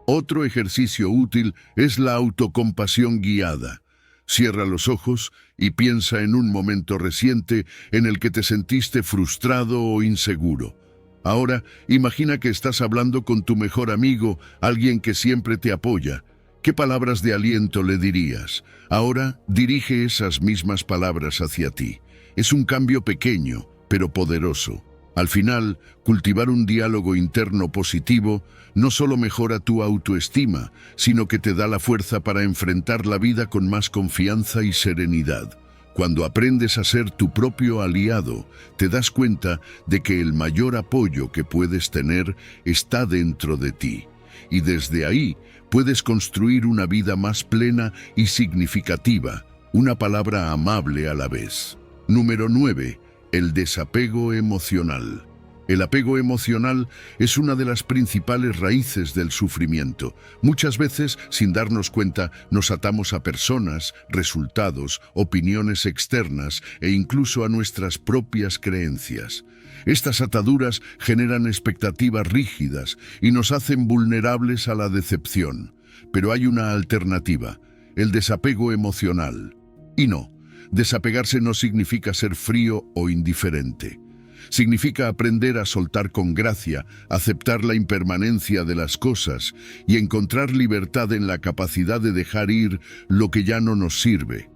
Otro ejercicio útil es la autocompasión guiada. Cierra los ojos y piensa en un momento reciente en el que te sentiste frustrado o inseguro. Ahora, imagina que estás hablando con tu mejor amigo, alguien que siempre te apoya. ¿Qué palabras de aliento le dirías? Ahora, dirige esas mismas palabras hacia ti. Es un cambio pequeño, pero poderoso. Al final, cultivar un diálogo interno positivo no solo mejora tu autoestima, sino que te da la fuerza para enfrentar la vida con más confianza y serenidad. Cuando aprendes a ser tu propio aliado, te das cuenta de que el mayor apoyo que puedes tener está dentro de ti. Y desde ahí puedes construir una vida más plena y significativa, una palabra amable a la vez. Número 9. El desapego emocional. El apego emocional es una de las principales raíces del sufrimiento. Muchas veces, sin darnos cuenta, nos atamos a personas, resultados, opiniones externas e incluso a nuestras propias creencias. Estas ataduras generan expectativas rígidas y nos hacen vulnerables a la decepción. Pero hay una alternativa, el desapego emocional. Y no, desapegarse no significa ser frío o indiferente. Significa aprender a soltar con gracia, aceptar la impermanencia de las cosas y encontrar libertad en la capacidad de dejar ir lo que ya no nos sirve.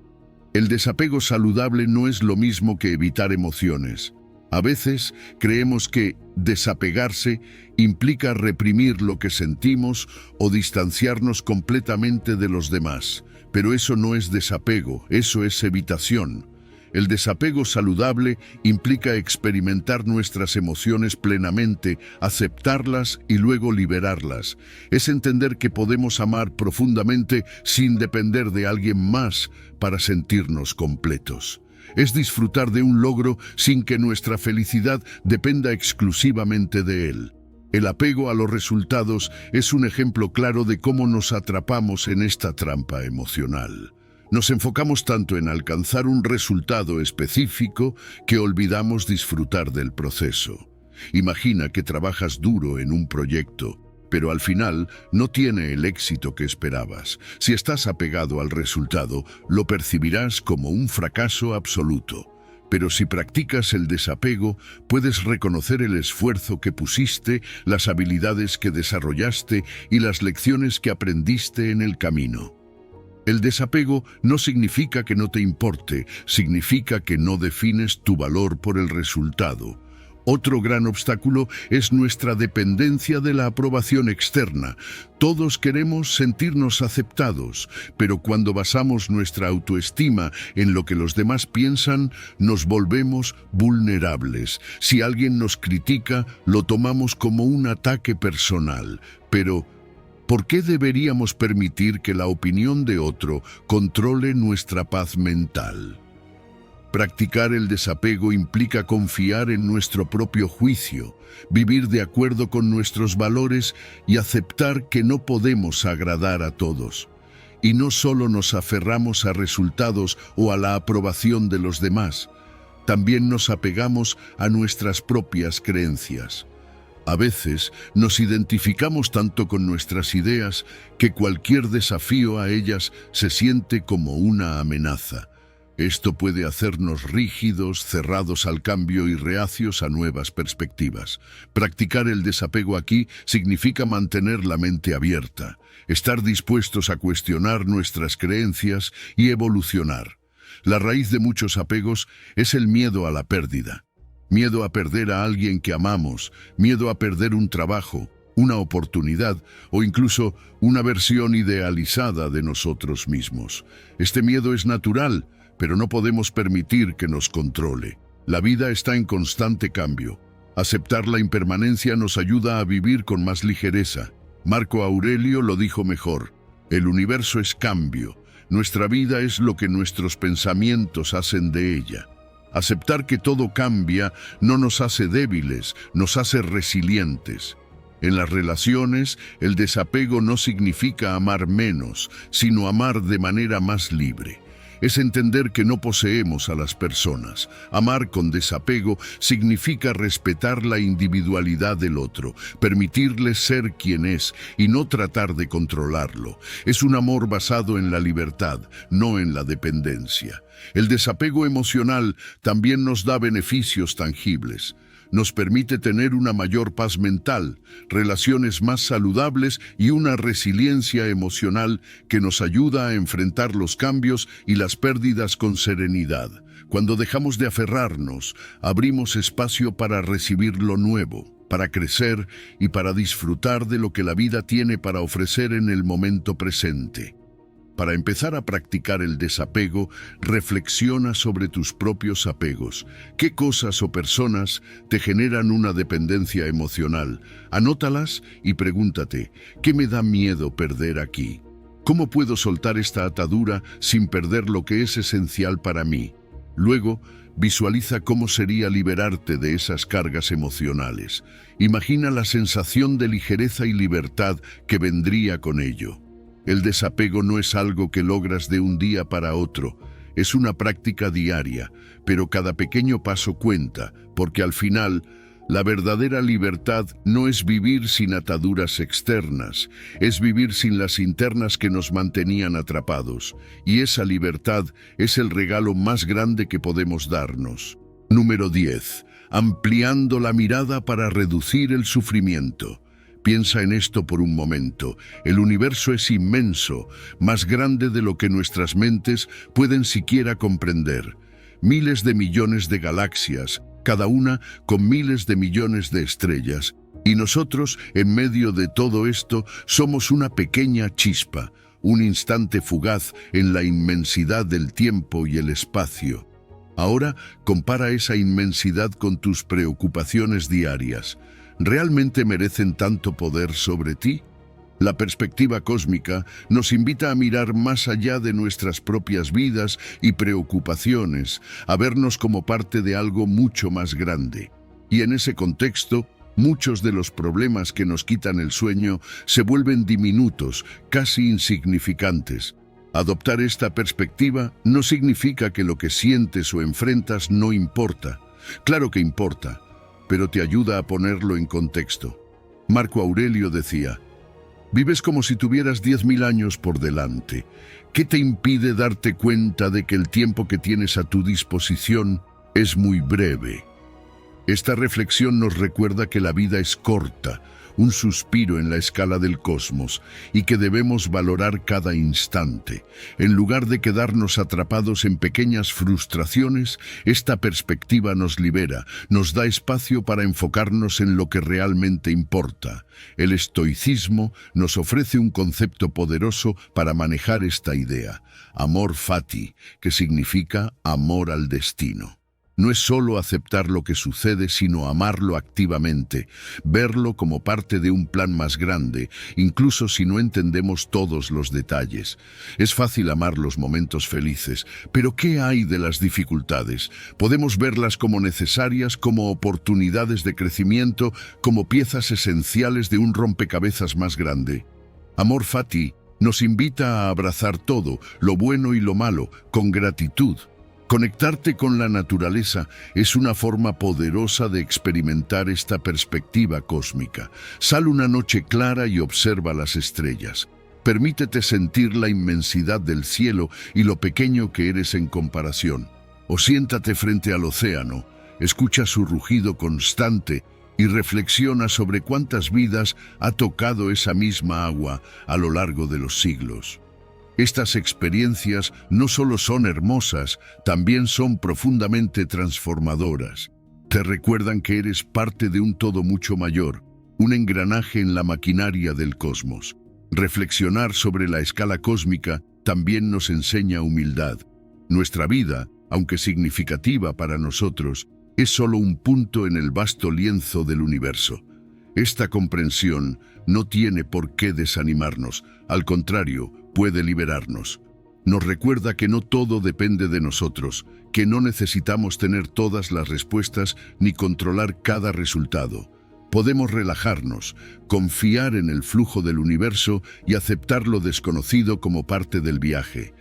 El desapego saludable no es lo mismo que evitar emociones. A veces creemos que desapegarse implica reprimir lo que sentimos o distanciarnos completamente de los demás. Pero eso no es desapego, eso es evitación. El desapego saludable implica experimentar nuestras emociones plenamente, aceptarlas y luego liberarlas. Es entender que podemos amar profundamente sin depender de alguien más para sentirnos completos. Es disfrutar de un logro sin que nuestra felicidad dependa exclusivamente de él. El apego a los resultados es un ejemplo claro de cómo nos atrapamos en esta trampa emocional. Nos enfocamos tanto en alcanzar un resultado específico que olvidamos disfrutar del proceso. Imagina que trabajas duro en un proyecto, pero al final no tiene el éxito que esperabas. Si estás apegado al resultado, lo percibirás como un fracaso absoluto. Pero si practicas el desapego, puedes reconocer el esfuerzo que pusiste, las habilidades que desarrollaste y las lecciones que aprendiste en el camino. El desapego no significa que no te importe, significa que no defines tu valor por el resultado. Otro gran obstáculo es nuestra dependencia de la aprobación externa. Todos queremos sentirnos aceptados, pero cuando basamos nuestra autoestima en lo que los demás piensan, nos volvemos vulnerables. Si alguien nos critica, lo tomamos como un ataque personal. Pero ¿por qué deberíamos permitir que la opinión de otro controle nuestra paz mental? Practicar el desapego implica confiar en nuestro propio juicio, vivir de acuerdo con nuestros valores y aceptar que no podemos agradar a todos. Y no solo nos aferramos a resultados o a la aprobación de los demás, también nos apegamos a nuestras propias creencias. A veces nos identificamos tanto con nuestras ideas que cualquier desafío a ellas se siente como una amenaza. Esto puede hacernos rígidos, cerrados al cambio y reacios a nuevas perspectivas. Practicar el desapego aquí significa mantener la mente abierta, estar dispuestos a cuestionar nuestras creencias y evolucionar. La raíz de muchos apegos es el miedo a la pérdida. Miedo a perder a alguien que amamos, miedo a perder un trabajo, una oportunidad o incluso una versión idealizada de nosotros mismos. Este miedo es natural, pero no podemos permitir que nos controle. La vida está en constante cambio. Aceptar la impermanencia nos ayuda a vivir con más ligereza. Marco Aurelio lo dijo mejor: el universo es cambio, nuestra vida es lo que nuestros pensamientos hacen de ella. Aceptar que todo cambia no nos hace débiles, nos hace resilientes. En las relaciones, el desapego no significa amar menos, sino amar de manera más libre. Es entender que no poseemos a las personas. Amar con desapego significa respetar la individualidad del otro, permitirle ser quien es y no tratar de controlarlo. Es un amor basado en la libertad, no en la dependencia. El desapego emocional también nos da beneficios tangibles. Nos permite tener una mayor paz mental, relaciones más saludables y una resiliencia emocional que nos ayuda a enfrentar los cambios y las pérdidas con serenidad. Cuando dejamos de aferrarnos, abrimos espacio para recibir lo nuevo, para crecer y para disfrutar de lo que la vida tiene para ofrecer en el momento presente. Para empezar a practicar el desapego, reflexiona sobre tus propios apegos. ¿Qué cosas o personas te generan una dependencia emocional? Anótalas y pregúntate: ¿qué me da miedo perder aquí? ¿Cómo puedo soltar esta atadura sin perder lo que es esencial para mí? Luego, visualiza cómo sería liberarte de esas cargas emocionales. Imagina la sensación de ligereza y libertad que vendría con ello. El desapego no es algo que logras de un día para otro, es una práctica diaria, pero cada pequeño paso cuenta, porque al final, la verdadera libertad no es vivir sin ataduras externas, es vivir sin las internas que nos mantenían atrapados, y esa libertad es el regalo más grande que podemos darnos. Número 10. Ampliando la mirada para reducir el sufrimiento. Piensa en esto por un momento. El universo es inmenso, más grande de lo que nuestras mentes pueden siquiera comprender. Miles de millones de galaxias, cada una con miles de millones de estrellas. Y nosotros, en medio de todo esto, somos una pequeña chispa, un instante fugaz en la inmensidad del tiempo y el espacio. Ahora, compara esa inmensidad con tus preocupaciones diarias. ¿Realmente merecen tanto poder sobre ti? La perspectiva cósmica nos invita a mirar más allá de nuestras propias vidas y preocupaciones, a vernos como parte de algo mucho más grande. Y en ese contexto, muchos de los problemas que nos quitan el sueño se vuelven diminutos, casi insignificantes. Adoptar esta perspectiva no significa que lo que sientes o enfrentas no importa. Claro que importa, pero te ayuda a ponerlo en contexto. Marco Aurelio decía: vives como si tuvieras 10.000 años por delante. ¿Qué te impide darte cuenta de que el tiempo que tienes a tu disposición es muy breve? Esta reflexión nos recuerda que la vida es corta, un suspiro en la escala del cosmos, y que debemos valorar cada instante. En lugar de quedarnos atrapados en pequeñas frustraciones, esta perspectiva nos libera, nos da espacio para enfocarnos en lo que realmente importa. El estoicismo nos ofrece un concepto poderoso para manejar esta idea: amor fati, que significa amor al destino. No es solo aceptar lo que sucede, sino amarlo activamente, verlo como parte de un plan más grande, incluso si no entendemos todos los detalles. Es fácil amar los momentos felices, pero ¿qué hay de las dificultades? Podemos verlas como necesarias, como oportunidades de crecimiento, como piezas esenciales de un rompecabezas más grande. Amor fati nos invita a abrazar todo, lo bueno y lo malo, con gratitud. Conectarte con la naturaleza es una forma poderosa de experimentar esta perspectiva cósmica. Sal una noche clara y observa las estrellas. Permítete sentir la inmensidad del cielo y lo pequeño que eres en comparación. O siéntate frente al océano, escucha su rugido constante y reflexiona sobre cuántas vidas ha tocado esa misma agua a lo largo de los siglos. Estas experiencias no solo son hermosas, también son profundamente transformadoras. Te recuerdan que eres parte de un todo mucho mayor, un engranaje en la maquinaria del cosmos. Reflexionar sobre la escala cósmica también nos enseña humildad. Nuestra vida, aunque significativa para nosotros, es solo un punto en el vasto lienzo del universo. Esta comprensión no tiene por qué desanimarnos, al contrario, puede liberarnos. Nos recuerda que no todo depende de nosotros, que no necesitamos tener todas las respuestas ni controlar cada resultado. Podemos relajarnos, confiar en el flujo del universo y aceptar lo desconocido como parte del viaje.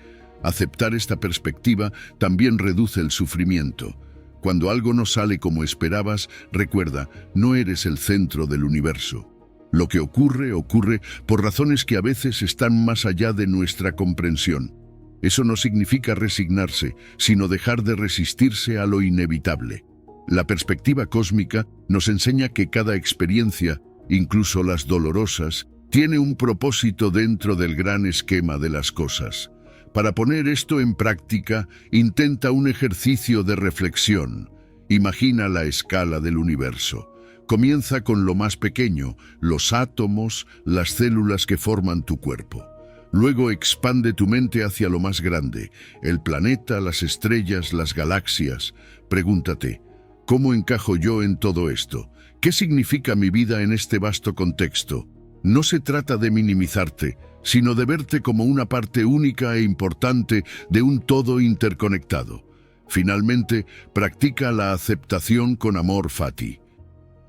Aceptar esta perspectiva también reduce el sufrimiento. Cuando algo no sale como esperabas, recuerda, no eres el centro del universo. Lo que ocurre, ocurre por razones que a veces están más allá de nuestra comprensión. Eso no significa resignarse, sino dejar de resistirse a lo inevitable. La perspectiva cósmica nos enseña que cada experiencia, incluso las dolorosas, tiene un propósito dentro del gran esquema de las cosas. Para poner esto en práctica, intenta un ejercicio de reflexión. Imagina la escala del universo. Comienza con lo más pequeño, los átomos, las células que forman tu cuerpo. Luego expande tu mente hacia lo más grande, el planeta, las estrellas, las galaxias. Pregúntate, ¿cómo encajo yo en todo esto? ¿Qué significa mi vida en este vasto contexto? No se trata de minimizarte, sino de verte como una parte única e importante de un todo interconectado. Finalmente, practica la aceptación con amor fati.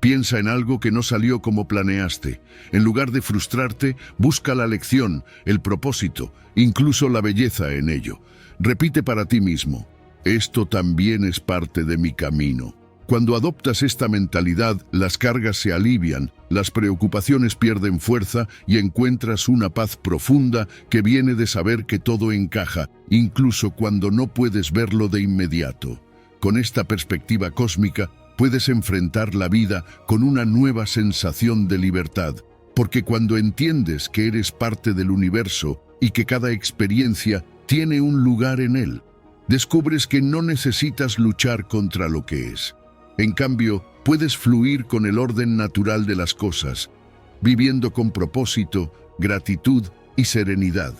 Piensa en algo que no salió como planeaste. En lugar de frustrarte, busca la lección, el propósito, incluso la belleza en ello. Repite para ti mismo, esto también es parte de mi camino. Cuando adoptas esta mentalidad, las cargas se alivian, las preocupaciones pierden fuerza y encuentras una paz profunda que viene de saber que todo encaja, incluso cuando no puedes verlo de inmediato. Con esta perspectiva cósmica, puedes enfrentar la vida con una nueva sensación de libertad, porque cuando entiendes que eres parte del universo y que cada experiencia tiene un lugar en él, descubres que no necesitas luchar contra lo que es. En cambio, puedes fluir con el orden natural de las cosas, viviendo con propósito, gratitud y serenidad.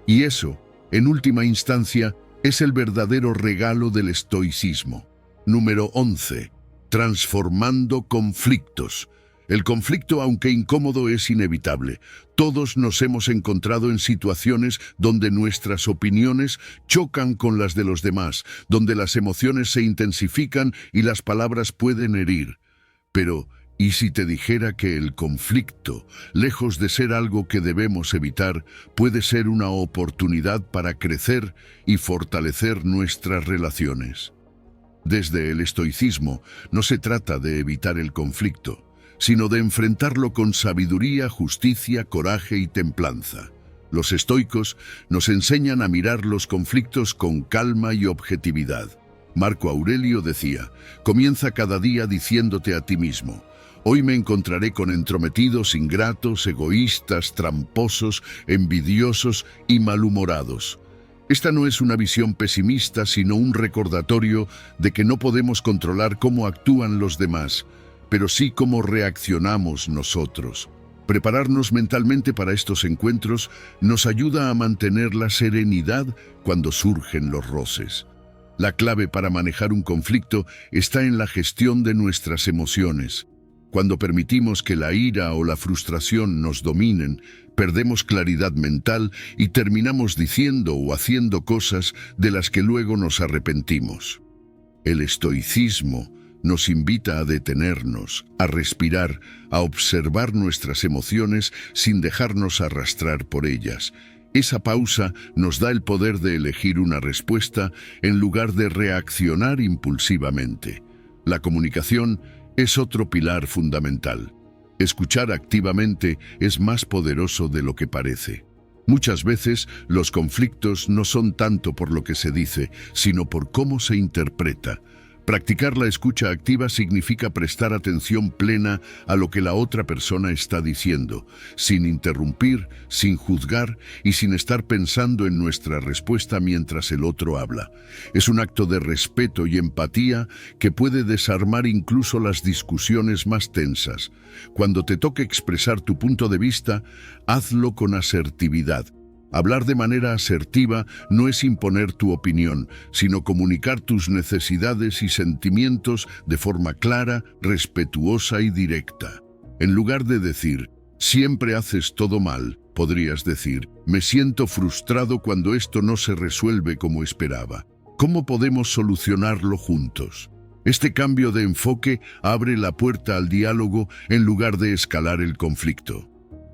Y eso, en última instancia, es el verdadero regalo del estoicismo. Número 11. Transformando conflictos. El conflicto, aunque incómodo, es inevitable. Todos nos hemos encontrado en situaciones donde nuestras opiniones chocan con las de los demás, donde las emociones se intensifican y las palabras pueden herir. Pero, ¿y si te dijera que el conflicto, lejos de ser algo que debemos evitar, puede ser una oportunidad para crecer y fortalecer nuestras relaciones? Desde el estoicismo, no se trata de evitar el conflicto, sino de enfrentarlo con sabiduría, justicia, coraje y templanza. Los estoicos nos enseñan a mirar los conflictos con calma y objetividad. Marco Aurelio decía, comienza cada día diciéndote a ti mismo, hoy me encontraré con entrometidos, ingratos, egoístas, tramposos, envidiosos y malhumorados. Esta no es una visión pesimista, sino un recordatorio de que no podemos controlar cómo actúan los demás, pero sí cómo reaccionamos nosotros. Prepararnos mentalmente para estos encuentros nos ayuda a mantener la serenidad cuando surgen los roces. La clave para manejar un conflicto está en la gestión de nuestras emociones. Cuando permitimos que la ira o la frustración nos dominen, perdemos claridad mental y terminamos diciendo o haciendo cosas de las que luego nos arrepentimos. El estoicismo nos invita a detenernos, a respirar, a observar nuestras emociones sin dejarnos arrastrar por ellas. Esa pausa nos da el poder de elegir una respuesta en lugar de reaccionar impulsivamente. La comunicación es otro pilar fundamental. Escuchar activamente es más poderoso de lo que parece. Muchas veces los conflictos no son tanto por lo que se dice, sino por cómo se interpreta. Practicar la escucha activa significa prestar atención plena a lo que la otra persona está diciendo, sin interrumpir, sin juzgar y sin estar pensando en nuestra respuesta mientras el otro habla. Es un acto de respeto y empatía que puede desarmar incluso las discusiones más tensas. Cuando te toque expresar tu punto de vista, hazlo con asertividad. Hablar de manera asertiva no es imponer tu opinión, sino comunicar tus necesidades y sentimientos de forma clara, respetuosa y directa. En lugar de decir, siempre haces todo mal, podrías decir, me siento frustrado cuando esto no se resuelve como esperaba. ¿Cómo podemos solucionarlo juntos? Este cambio de enfoque abre la puerta al diálogo en lugar de escalar el conflicto.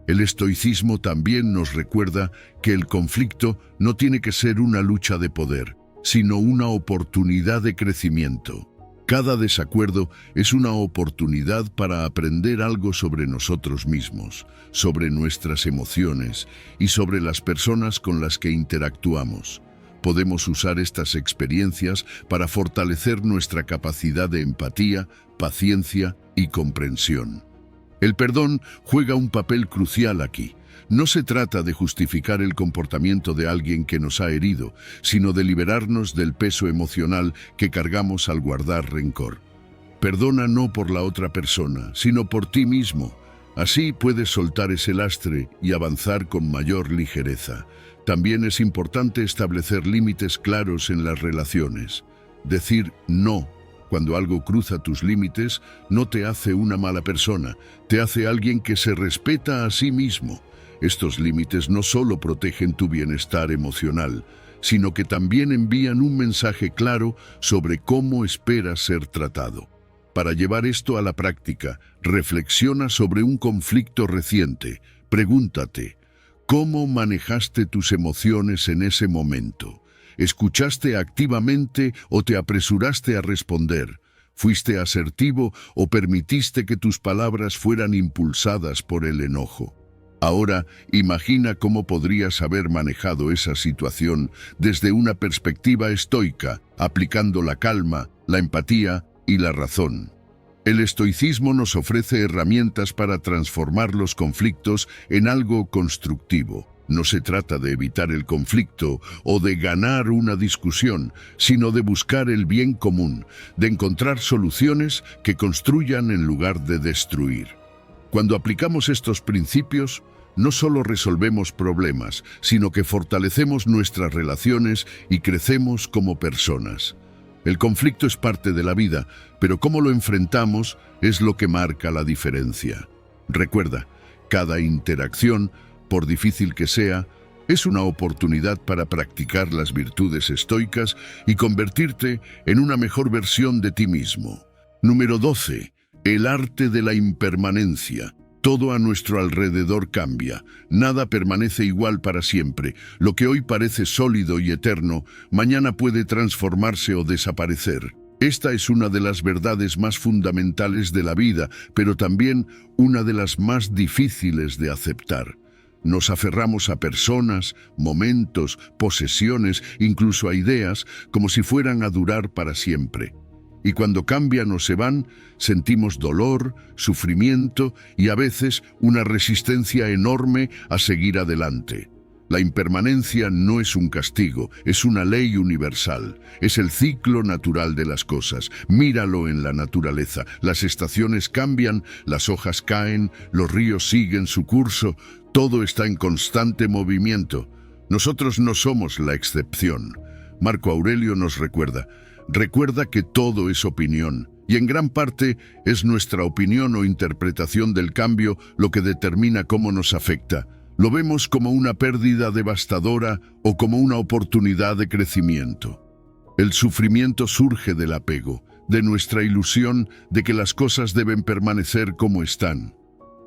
El estoicismo también nos recuerda que el conflicto no tiene que ser una lucha de poder, sino una oportunidad de crecimiento. Cada desacuerdo es una oportunidad para aprender algo sobre nosotros mismos, sobre nuestras emociones y sobre las personas con las que interactuamos. Podemos usar estas experiencias para fortalecer nuestra capacidad de empatía, paciencia y comprensión. El perdón juega un papel crucial aquí. No se trata de justificar el comportamiento de alguien que nos ha herido, sino de liberarnos del peso emocional que cargamos al guardar rencor. Perdona no por la otra persona, sino por ti mismo. Así puedes soltar ese lastre y avanzar con mayor ligereza. También es importante establecer límites claros en las relaciones. Decir no cuando algo cruza tus límites no te hace una mala persona, te hace alguien que se respeta a sí mismo. Estos límites no solo protegen tu bienestar emocional, sino que también envían un mensaje claro sobre cómo esperas ser tratado. Para llevar esto a la práctica, reflexiona sobre un conflicto reciente. Pregúntate, ¿cómo manejaste tus emociones en ese momento? ¿Escuchaste activamente o te apresuraste a responder? ¿Fuiste asertivo o permitiste que tus palabras fueran impulsadas por el enojo? Ahora, imagina cómo podrías haber manejado esa situación desde una perspectiva estoica, aplicando la calma, la empatía y la razón. El estoicismo nos ofrece herramientas para transformar los conflictos en algo constructivo. No se trata de evitar el conflicto o de ganar una discusión, sino de buscar el bien común, de encontrar soluciones que construyan en lugar de destruir. Cuando aplicamos estos principios, no solo resolvemos problemas, sino que fortalecemos nuestras relaciones y crecemos como personas. El conflicto es parte de la vida, pero cómo lo enfrentamos es lo que marca la diferencia. Recuerda, cada interacción, por difícil que sea, es una oportunidad para practicar las virtudes estoicas y convertirte en una mejor versión de ti mismo. Número 12. El arte de la impermanencia. Todo a nuestro alrededor cambia. Nada permanece igual para siempre. Lo que hoy parece sólido y eterno, mañana puede transformarse o desaparecer. Esta es una de las verdades más fundamentales de la vida, pero también una de las más difíciles de aceptar. Nos aferramos a personas, momentos, posesiones, incluso a ideas, como si fueran a durar para siempre. Y cuando cambian o se van, sentimos dolor, sufrimiento y a veces una resistencia enorme a seguir adelante. La impermanencia no es un castigo, es una ley universal. Es el ciclo natural de las cosas. Míralo en la naturaleza. Las estaciones cambian, las hojas caen, los ríos siguen su curso. Todo está en constante movimiento. Nosotros no somos la excepción. Marco Aurelio nos recuerda que todo es opinión, y en gran parte es nuestra opinión o interpretación del cambio lo que determina cómo nos afecta. Lo vemos como una pérdida devastadora o como una oportunidad de crecimiento. El sufrimiento surge del apego, de nuestra ilusión de que las cosas deben permanecer como están.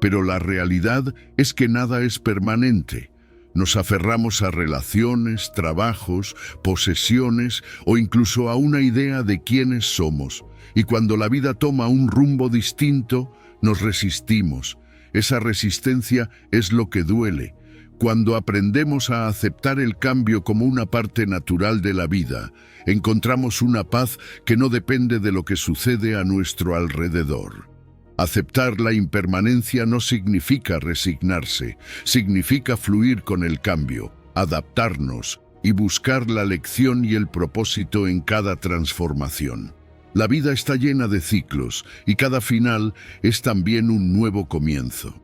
Pero la realidad es que nada es permanente. Nos aferramos a relaciones, trabajos, posesiones o incluso a una idea de quiénes somos. Y cuando la vida toma un rumbo distinto, nos resistimos. Esa resistencia es lo que duele. Cuando aprendemos a aceptar el cambio como una parte natural de la vida, encontramos una paz que no depende de lo que sucede a nuestro alrededor. Aceptar la impermanencia no significa resignarse, significa fluir con el cambio, adaptarnos y buscar la lección y el propósito en cada transformación. La vida está llena de ciclos y cada final es también un nuevo comienzo.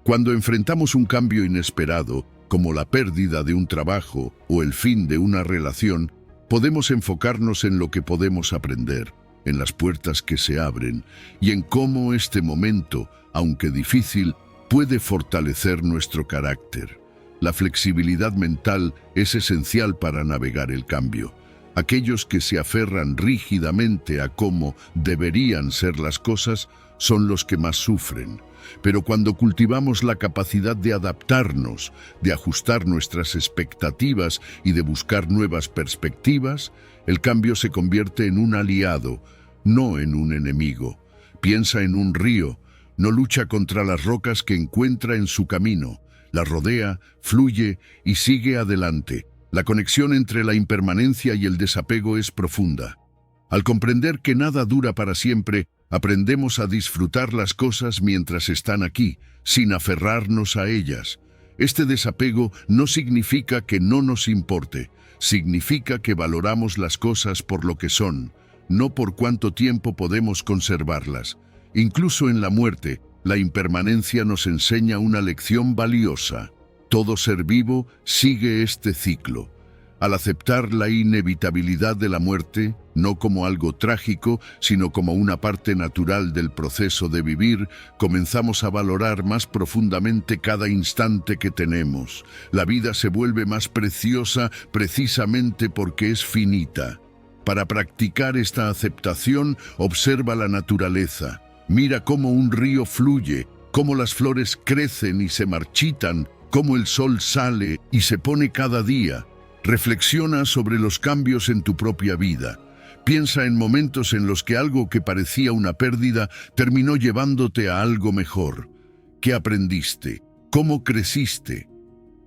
Cuando enfrentamos un cambio inesperado, como la pérdida de un trabajo o el fin de una relación, podemos enfocarnos en lo que podemos aprender, en las puertas que se abren y en cómo este momento, aunque difícil, puede fortalecer nuestro carácter. La flexibilidad mental es esencial para navegar el cambio. Aquellos que se aferran rígidamente a cómo deberían ser las cosas son los que más sufren. Pero cuando cultivamos la capacidad de adaptarnos, de ajustar nuestras expectativas y de buscar nuevas perspectivas, el cambio se convierte en un aliado, no en un enemigo. Piensa en un río, no lucha contra las rocas que encuentra en su camino, las rodea, fluye y sigue adelante. La conexión entre la impermanencia y el desapego es profunda. Al comprender que nada dura para siempre, aprendemos a disfrutar las cosas mientras están aquí, sin aferrarnos a ellas. Este desapego no significa que no nos importe, significa que valoramos las cosas por lo que son, no por cuánto tiempo podemos conservarlas. Incluso en la muerte, la impermanencia nos enseña una lección valiosa. Todo ser vivo sigue este ciclo. Al aceptar la inevitabilidad de la muerte, no como algo trágico, sino como una parte natural del proceso de vivir, comenzamos a valorar más profundamente cada instante que tenemos. La vida se vuelve más preciosa precisamente porque es finita. Para practicar esta aceptación, observa la naturaleza. Mira cómo un río fluye, cómo las flores crecen y se marchitan, cómo el sol sale y se pone cada día. Reflexiona sobre los cambios en tu propia vida. Piensa en momentos en los que algo que parecía una pérdida terminó llevándote a algo mejor. ¿Qué aprendiste? ¿Cómo creciste?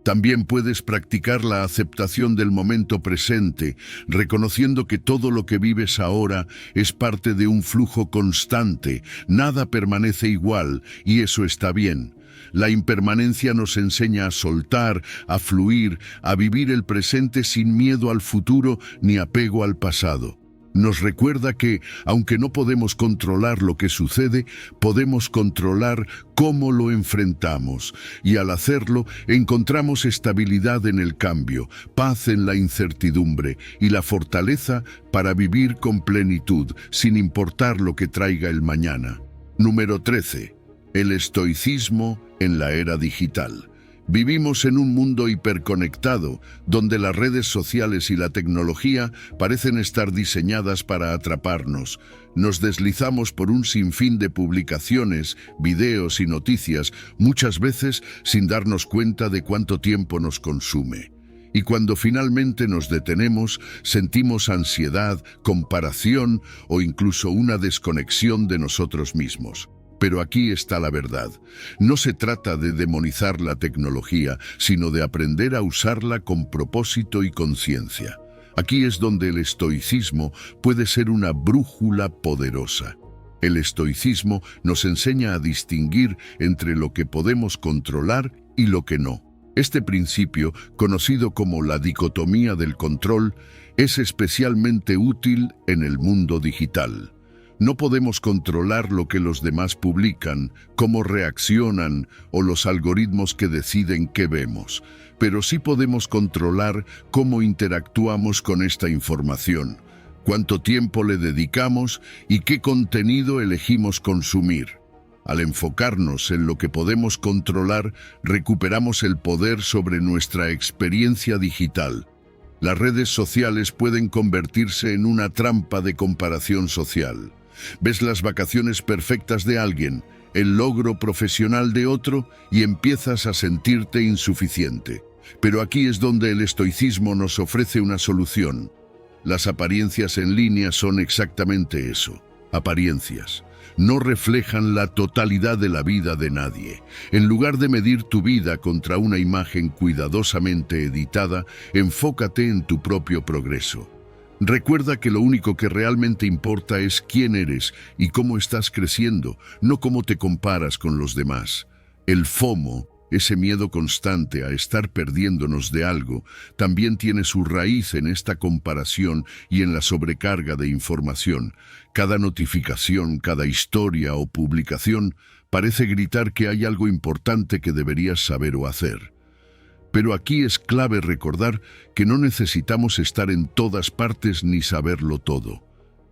También puedes practicar la aceptación del momento presente, reconociendo que todo lo que vives ahora es parte de un flujo constante. Nada permanece igual y eso está bien. La impermanencia nos enseña a soltar, a fluir, a vivir el presente sin miedo al futuro ni apego al pasado. Nos recuerda que, aunque no podemos controlar lo que sucede, podemos controlar cómo lo enfrentamos. Y al hacerlo, encontramos estabilidad en el cambio, paz en la incertidumbre y la fortaleza para vivir con plenitud, sin importar lo que traiga el mañana. Número 13. El estoicismo en la era digital. Vivimos en un mundo hiperconectado, donde las redes sociales y la tecnología parecen estar diseñadas para atraparnos. Nos deslizamos por un sinfín de publicaciones, videos y noticias, muchas veces sin darnos cuenta de cuánto tiempo nos consume. Y cuando finalmente nos detenemos, sentimos ansiedad, comparación o incluso una desconexión de nosotros mismos. Pero aquí está la verdad. No se trata de demonizar la tecnología, sino de aprender a usarla con propósito y conciencia. Aquí es donde el estoicismo puede ser una brújula poderosa. El estoicismo nos enseña a distinguir entre lo que podemos controlar y lo que no. Este principio, conocido como la dicotomía del control, es especialmente útil en el mundo digital. No podemos controlar lo que los demás publican, cómo reaccionan o los algoritmos que deciden qué vemos, pero sí podemos controlar cómo interactuamos con esta información, cuánto tiempo le dedicamos y qué contenido elegimos consumir. Al enfocarnos en lo que podemos controlar, recuperamos el poder sobre nuestra experiencia digital. Las redes sociales pueden convertirse en una trampa de comparación social. Ves las vacaciones perfectas de alguien, el logro profesional de otro y empiezas a sentirte insuficiente. Pero aquí es donde el estoicismo nos ofrece una solución. Las apariencias en línea son exactamente eso. apariencias. No reflejan la totalidad de la vida de nadie. En lugar de medir tu vida contra una imagen cuidadosamente editada, enfócate en tu propio progreso. Recuerda que lo único que realmente importa es quién eres y cómo estás creciendo, no cómo te comparas con los demás. El FOMO, ese miedo constante a estar perdiéndonos de algo, también tiene su raíz en esta comparación y en la sobrecarga de información. Cada notificación, cada historia o publicación parece gritar que hay algo importante que deberías saber o hacer. Pero aquí es clave recordar que no necesitamos estar en todas partes ni saberlo todo.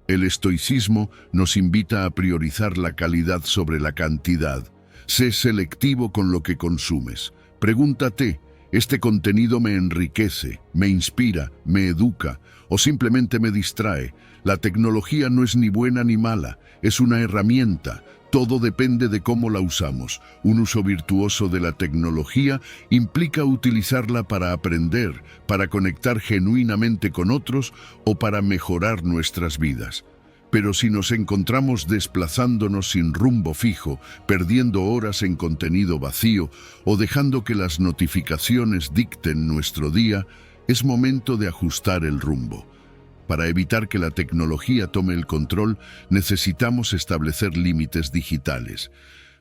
El estoicismo nos invita a priorizar la calidad sobre la cantidad. Sé selectivo con lo que consumes. Pregúntate, ¿este contenido me enriquece, me inspira, me educa o simplemente me distrae? La tecnología no es ni buena ni mala, es una herramienta. Todo depende de cómo la usamos. Un uso virtuoso de la tecnología implica utilizarla para aprender, para conectar genuinamente con otros o para mejorar nuestras vidas. Pero si nos encontramos desplazándonos sin rumbo fijo, perdiendo horas en contenido vacío o dejando que las notificaciones dicten nuestro día, es momento de ajustar el rumbo. Para evitar que la tecnología tome el control, necesitamos establecer límites digitales.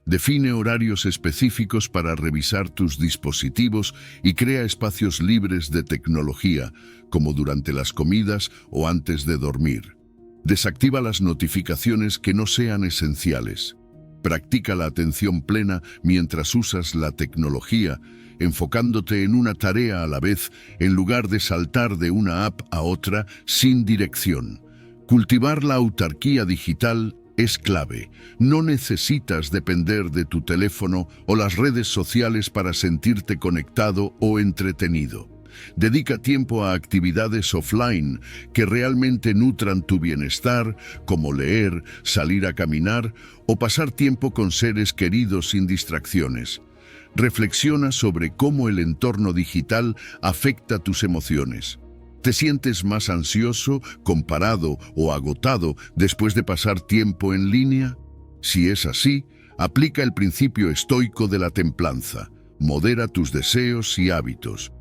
Define horarios específicos para revisar tus dispositivos y crea espacios libres de tecnología, como durante las comidas o antes de dormir. Desactiva las notificaciones que no sean esenciales. Practica la atención plena mientras usas la tecnología, enfocándote en una tarea a la vez en lugar de saltar de una app a otra sin dirección. Cultivar la autarquía digital es clave. No necesitas depender de tu teléfono o las redes sociales para sentirte conectado o entretenido. Dedica tiempo a actividades offline que realmente nutran tu bienestar, como leer, salir a caminar o pasar tiempo con seres queridos sin distracciones. Reflexiona sobre cómo el entorno digital afecta tus emociones. ¿Te sientes más ansioso, comparado o agotado después de pasar tiempo en línea? Si es así, aplica el principio estoico de la templanza. Modera tus deseos y hábitos.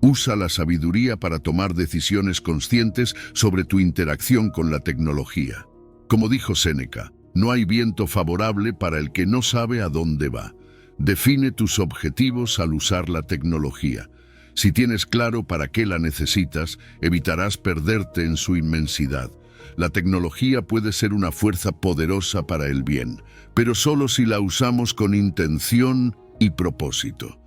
Usa la sabiduría para tomar decisiones conscientes sobre tu interacción con la tecnología. Como dijo Séneca, no hay viento favorable para el que no sabe a dónde va. Define tus objetivos al usar la tecnología. Si tienes claro para qué la necesitas, evitarás perderte en su inmensidad. La tecnología puede ser una fuerza poderosa para el bien, pero solo si la usamos con intención y propósito.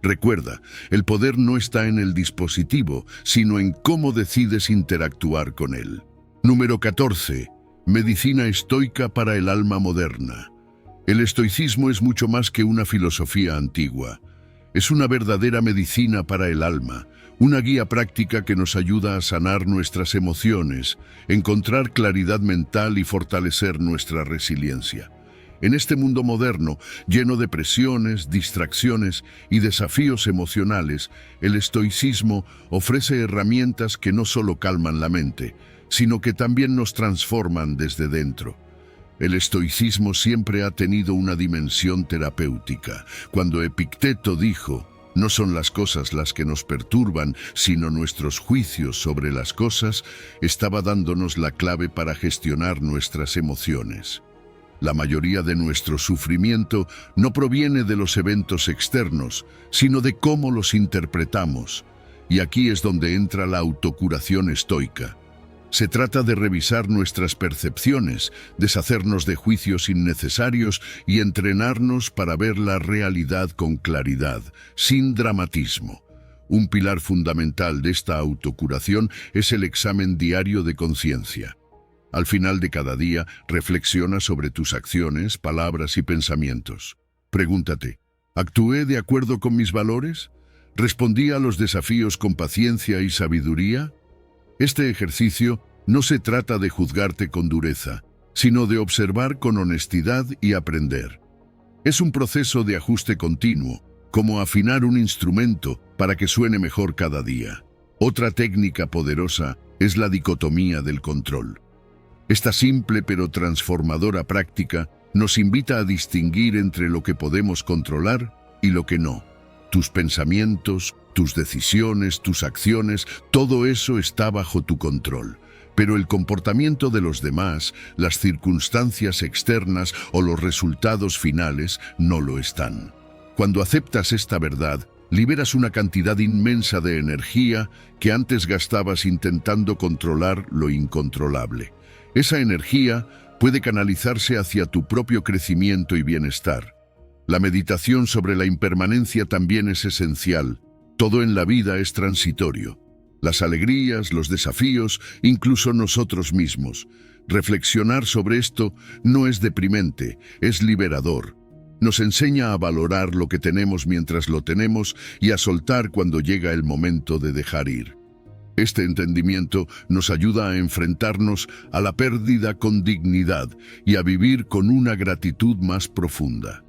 Recuerda, el poder no está en el dispositivo, sino en cómo decides interactuar con él. Número 14. Medicina estoica para el alma moderna. El estoicismo es mucho más que una filosofía antigua. Es una verdadera medicina para el alma, una guía práctica que nos ayuda a sanar nuestras emociones, encontrar claridad mental y fortalecer nuestra resiliencia. En este mundo moderno, lleno de presiones, distracciones y desafíos emocionales, el estoicismo ofrece herramientas que no solo calman la mente, sino que también nos transforman desde dentro. El estoicismo siempre ha tenido una dimensión terapéutica. Cuando Epicteto dijo, no son las cosas las que nos perturban, sino nuestros juicios sobre las cosas, estaba dándonos la clave para gestionar nuestras emociones. La mayoría de nuestro sufrimiento no proviene de los eventos externos, sino de cómo los interpretamos. Y aquí es donde entra la autocuración estoica. Se trata de revisar nuestras percepciones, deshacernos de juicios innecesarios y entrenarnos para ver la realidad con claridad, sin dramatismo. Un pilar fundamental de esta autocuración es el examen diario de conciencia. Al final de cada día, reflexiona sobre tus acciones, palabras y pensamientos. Pregúntate, ¿actué de acuerdo con mis valores? ¿Respondí a los desafíos con paciencia y sabiduría? Este ejercicio no se trata de juzgarte con dureza, sino de observar con honestidad y aprender. Es un proceso de ajuste continuo, como afinar un instrumento para que suene mejor cada día. Otra técnica poderosa es la dicotomía del control. Esta simple pero transformadora práctica nos invita a distinguir entre lo que podemos controlar y lo que no. Tus pensamientos, tus decisiones, tus acciones, todo eso está bajo tu control. Pero el comportamiento de los demás, las circunstancias externas o los resultados finales no lo están. Cuando aceptas esta verdad, liberas una cantidad inmensa de energía que antes gastabas intentando controlar lo incontrolable. Esa energía puede canalizarse hacia tu propio crecimiento y bienestar. La meditación sobre la impermanencia también es esencial. Todo en la vida es transitorio. Las alegrías, los desafíos, incluso nosotros mismos. Reflexionar sobre esto no es deprimente, es liberador. Nos enseña a valorar lo que tenemos mientras lo tenemos y a soltar cuando llega el momento de dejar ir. Este entendimiento nos ayuda a enfrentarnos a la pérdida con dignidad y a vivir con una gratitud más profunda.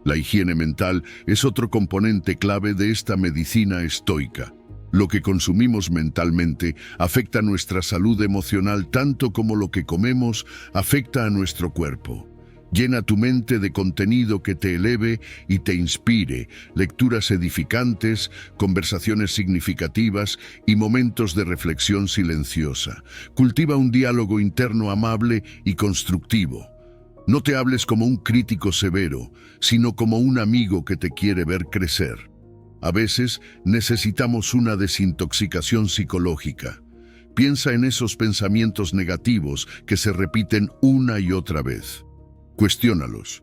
La higiene mental es otro componente clave de esta medicina estoica. Lo que consumimos mentalmente afecta nuestra salud emocional tanto como lo que comemos afecta a nuestro cuerpo. Llena tu mente de contenido que te eleve y te inspire, lecturas edificantes, conversaciones significativas y momentos de reflexión silenciosa. Cultiva un diálogo interno amable y constructivo. No te hables como un crítico severo, sino como un amigo que te quiere ver crecer. A veces necesitamos una desintoxicación psicológica. Piensa en esos pensamientos negativos que se repiten una y otra vez. Cuestiónalos.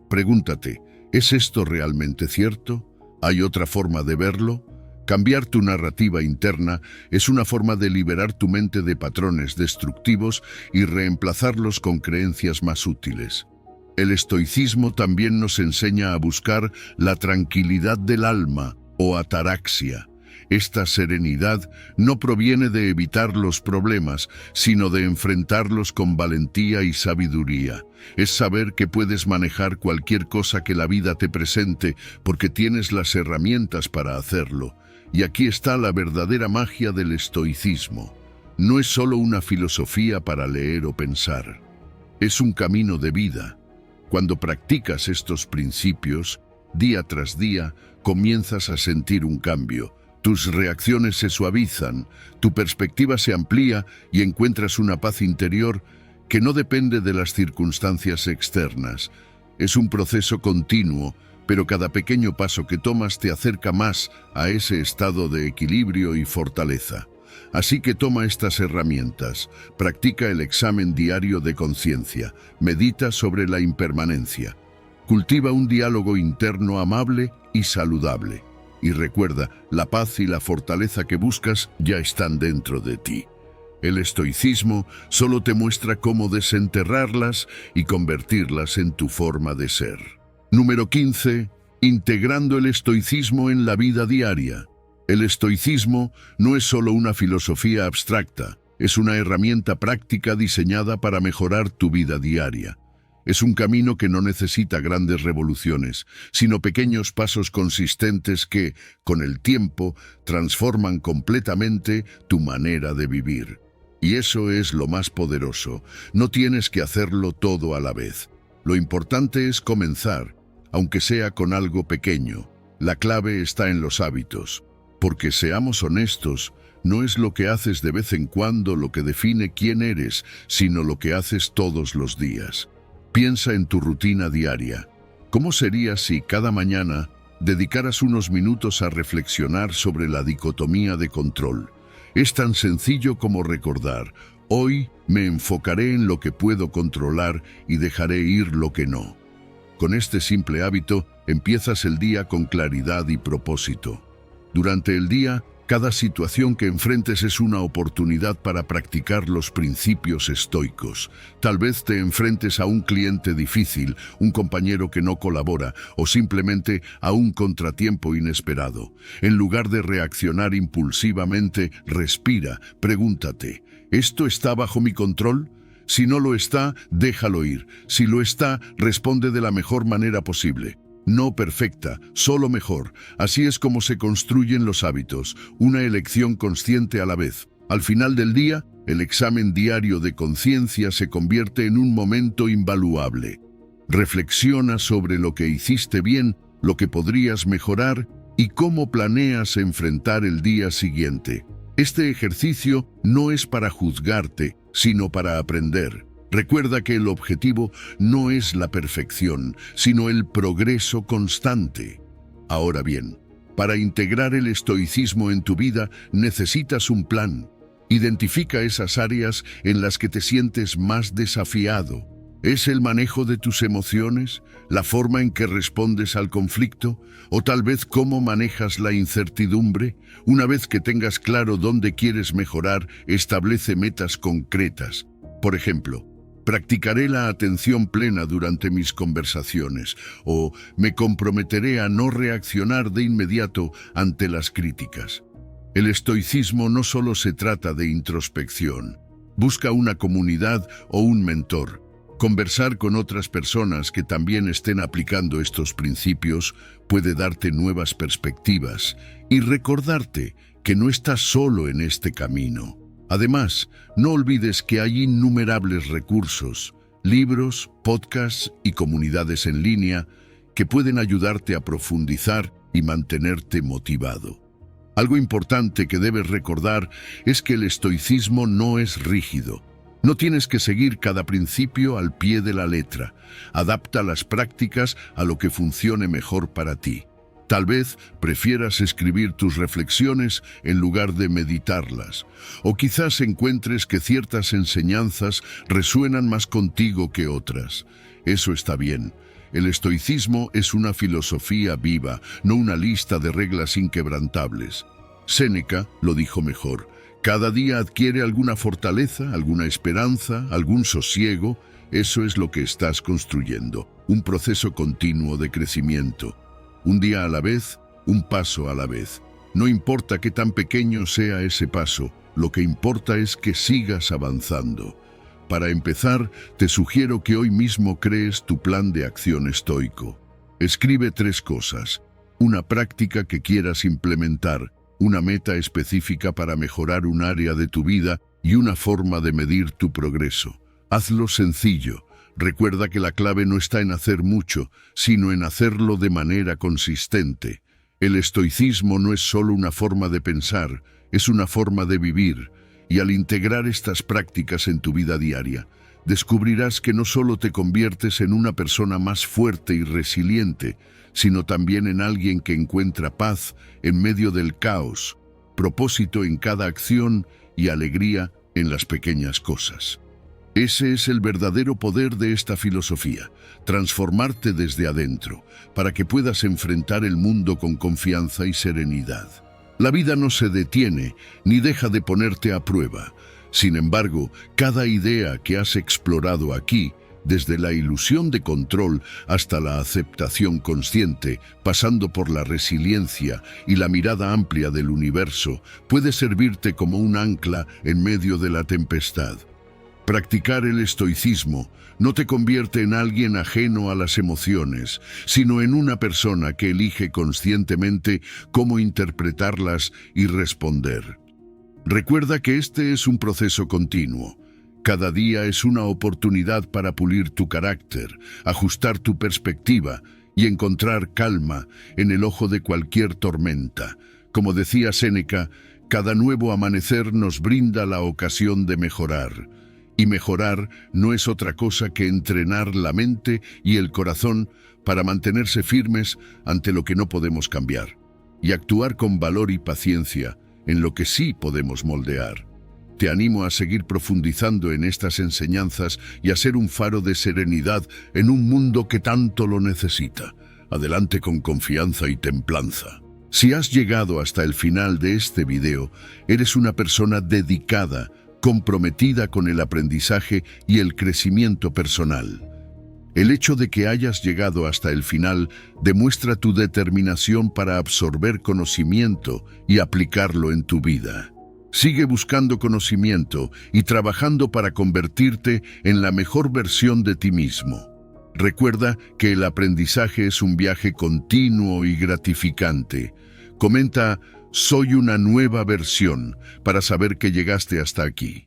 Pregúntate, ¿es esto realmente cierto? ¿Hay otra forma de verlo? Cambiar tu narrativa interna es una forma de liberar tu mente de patrones destructivos y reemplazarlos con creencias más útiles. El estoicismo también nos enseña a buscar la tranquilidad del alma o ataraxia. Esta serenidad no proviene de evitar los problemas, sino de enfrentarlos con valentía y sabiduría. Es saber que puedes manejar cualquier cosa que la vida te presente porque tienes las herramientas para hacerlo. Y aquí está la verdadera magia del estoicismo. No es solo una filosofía para leer o pensar. Es un camino de vida. Cuando practicas estos principios, día tras día, comienzas a sentir un cambio. Tus reacciones se suavizan, tu perspectiva se amplía y encuentras una paz interior que no depende de las circunstancias externas. Es un proceso continuo, pero cada pequeño paso que tomas te acerca más a ese estado de equilibrio y fortaleza. Así que toma estas herramientas, practica el examen diario de conciencia, medita sobre la impermanencia, cultiva un diálogo interno amable y saludable. Y recuerda, la paz y la fortaleza que buscas ya están dentro de ti. El estoicismo solo te muestra cómo desenterrarlas y convertirlas en tu forma de ser. Número 15. Integrando el estoicismo en la vida diaria. El estoicismo no es solo una filosofía abstracta, es una herramienta práctica diseñada para mejorar tu vida diaria. Es un camino que no necesita grandes revoluciones, sino pequeños pasos consistentes que, con el tiempo, transforman completamente tu manera de vivir. Y eso es lo más poderoso. No tienes que hacerlo todo a la vez. Lo importante es comenzar, aunque sea con algo pequeño. La clave está en los hábitos. Porque seamos honestos, no es lo que haces de vez en cuando lo que define quién eres, sino lo que haces todos los días. Piensa en tu rutina diaria. ¿Cómo sería si cada mañana dedicaras unos minutos a reflexionar sobre la dicotomía de control? Es tan sencillo como recordar, hoy me enfocaré en lo que puedo controlar y dejaré ir lo que no. Con este simple hábito, empiezas el día con claridad y propósito. Durante el día, cada situación que enfrentes es una oportunidad para practicar los principios estoicos. Tal vez te enfrentes a un cliente difícil, un compañero que no colabora o simplemente a un contratiempo inesperado. En lugar de reaccionar impulsivamente, respira, pregúntate, ¿esto está bajo mi control? Si no lo está, déjalo ir. Si lo está, responde de la mejor manera posible. No perfecta, solo mejor. Así es como se construyen los hábitos, una elección consciente a la vez. Al final del día, el examen diario de conciencia se convierte en un momento invaluable. Reflexiona sobre lo que hiciste bien, lo que podrías mejorar y cómo planeas enfrentar el día siguiente. Este ejercicio no es para juzgarte, sino para aprender. Recuerda que el objetivo no es la perfección, sino el progreso constante. Ahora bien, para integrar el estoicismo en tu vida necesitas un plan. Identifica esas áreas en las que te sientes más desafiado. ¿Es el manejo de tus emociones, la forma en que respondes al conflicto, o tal vez cómo manejas la incertidumbre? Una vez que tengas claro dónde quieres mejorar, establece metas concretas. Por ejemplo, practicaré la atención plena durante mis conversaciones, o me comprometeré a no reaccionar de inmediato ante las críticas. El estoicismo no solo se trata de introspección. Busca una comunidad o un mentor. Conversar con otras personas que también estén aplicando estos principios puede darte nuevas perspectivas y recordarte que no estás solo en este camino. Además, no olvides que hay innumerables recursos, libros, podcasts y comunidades en línea que pueden ayudarte a profundizar y mantenerte motivado. Algo importante que debes recordar es que el estoicismo no es rígido. No tienes que seguir cada principio al pie de la letra. Adapta las prácticas a lo que funcione mejor para ti. Tal vez prefieras escribir tus reflexiones en lugar de meditarlas. O quizás encuentres que ciertas enseñanzas resuenan más contigo que otras. Eso está bien. El estoicismo es una filosofía viva, no una lista de reglas inquebrantables. Séneca lo dijo mejor. Cada día adquiere alguna fortaleza, alguna esperanza, algún sosiego. Eso es lo que estás construyendo. Un proceso continuo de crecimiento. Un día a la vez, un paso a la vez. No importa qué tan pequeño sea ese paso, lo que importa es que sigas avanzando. Para empezar, te sugiero que hoy mismo crees tu plan de acción estoico. Escribe 3 cosas. Una práctica que quieras implementar, una meta específica para mejorar un área de tu vida y una forma de medir tu progreso. Hazlo sencillo. Recuerda que la clave no está en hacer mucho, sino en hacerlo de manera consistente. El estoicismo no es solo una forma de pensar, es una forma de vivir. Y al integrar estas prácticas en tu vida diaria, descubrirás que no solo te conviertes en una persona más fuerte y resiliente, sino también en alguien que encuentra paz en medio del caos, propósito en cada acción y alegría en las pequeñas cosas. Ese es el verdadero poder de esta filosofía, transformarte desde adentro, para que puedas enfrentar el mundo con confianza y serenidad. La vida no se detiene ni deja de ponerte a prueba. Sin embargo, cada idea que has explorado aquí, desde la ilusión de control hasta la aceptación consciente, pasando por la resiliencia y la mirada amplia del universo, puede servirte como un ancla en medio de la tempestad. Practicar el estoicismo no te convierte en alguien ajeno a las emociones, sino en una persona que elige conscientemente cómo interpretarlas y responder. Recuerda que este es un proceso continuo. Cada día es una oportunidad para pulir tu carácter, ajustar tu perspectiva y encontrar calma en el ojo de cualquier tormenta. Como decía Séneca, cada nuevo amanecer nos brinda la ocasión de mejorar. Y mejorar no es otra cosa que entrenar la mente y el corazón para mantenerse firmes ante lo que no podemos cambiar y actuar con valor y paciencia en lo que sí podemos moldear. Te animo a seguir profundizando en estas enseñanzas y a ser un faro de serenidad en un mundo que tanto lo necesita. Adelante con confianza y templanza. Si has llegado hasta el final de este video, eres una persona dedicada, comprometida con el aprendizaje y el crecimiento personal. El hecho de que hayas llegado hasta el final demuestra tu determinación para absorber conocimiento y aplicarlo en tu vida. Sigue buscando conocimiento y trabajando para convertirte en la mejor versión de ti mismo. Recuerda que el aprendizaje es un viaje continuo y gratificante. Comenta Soy una nueva versión para saber que llegaste hasta aquí.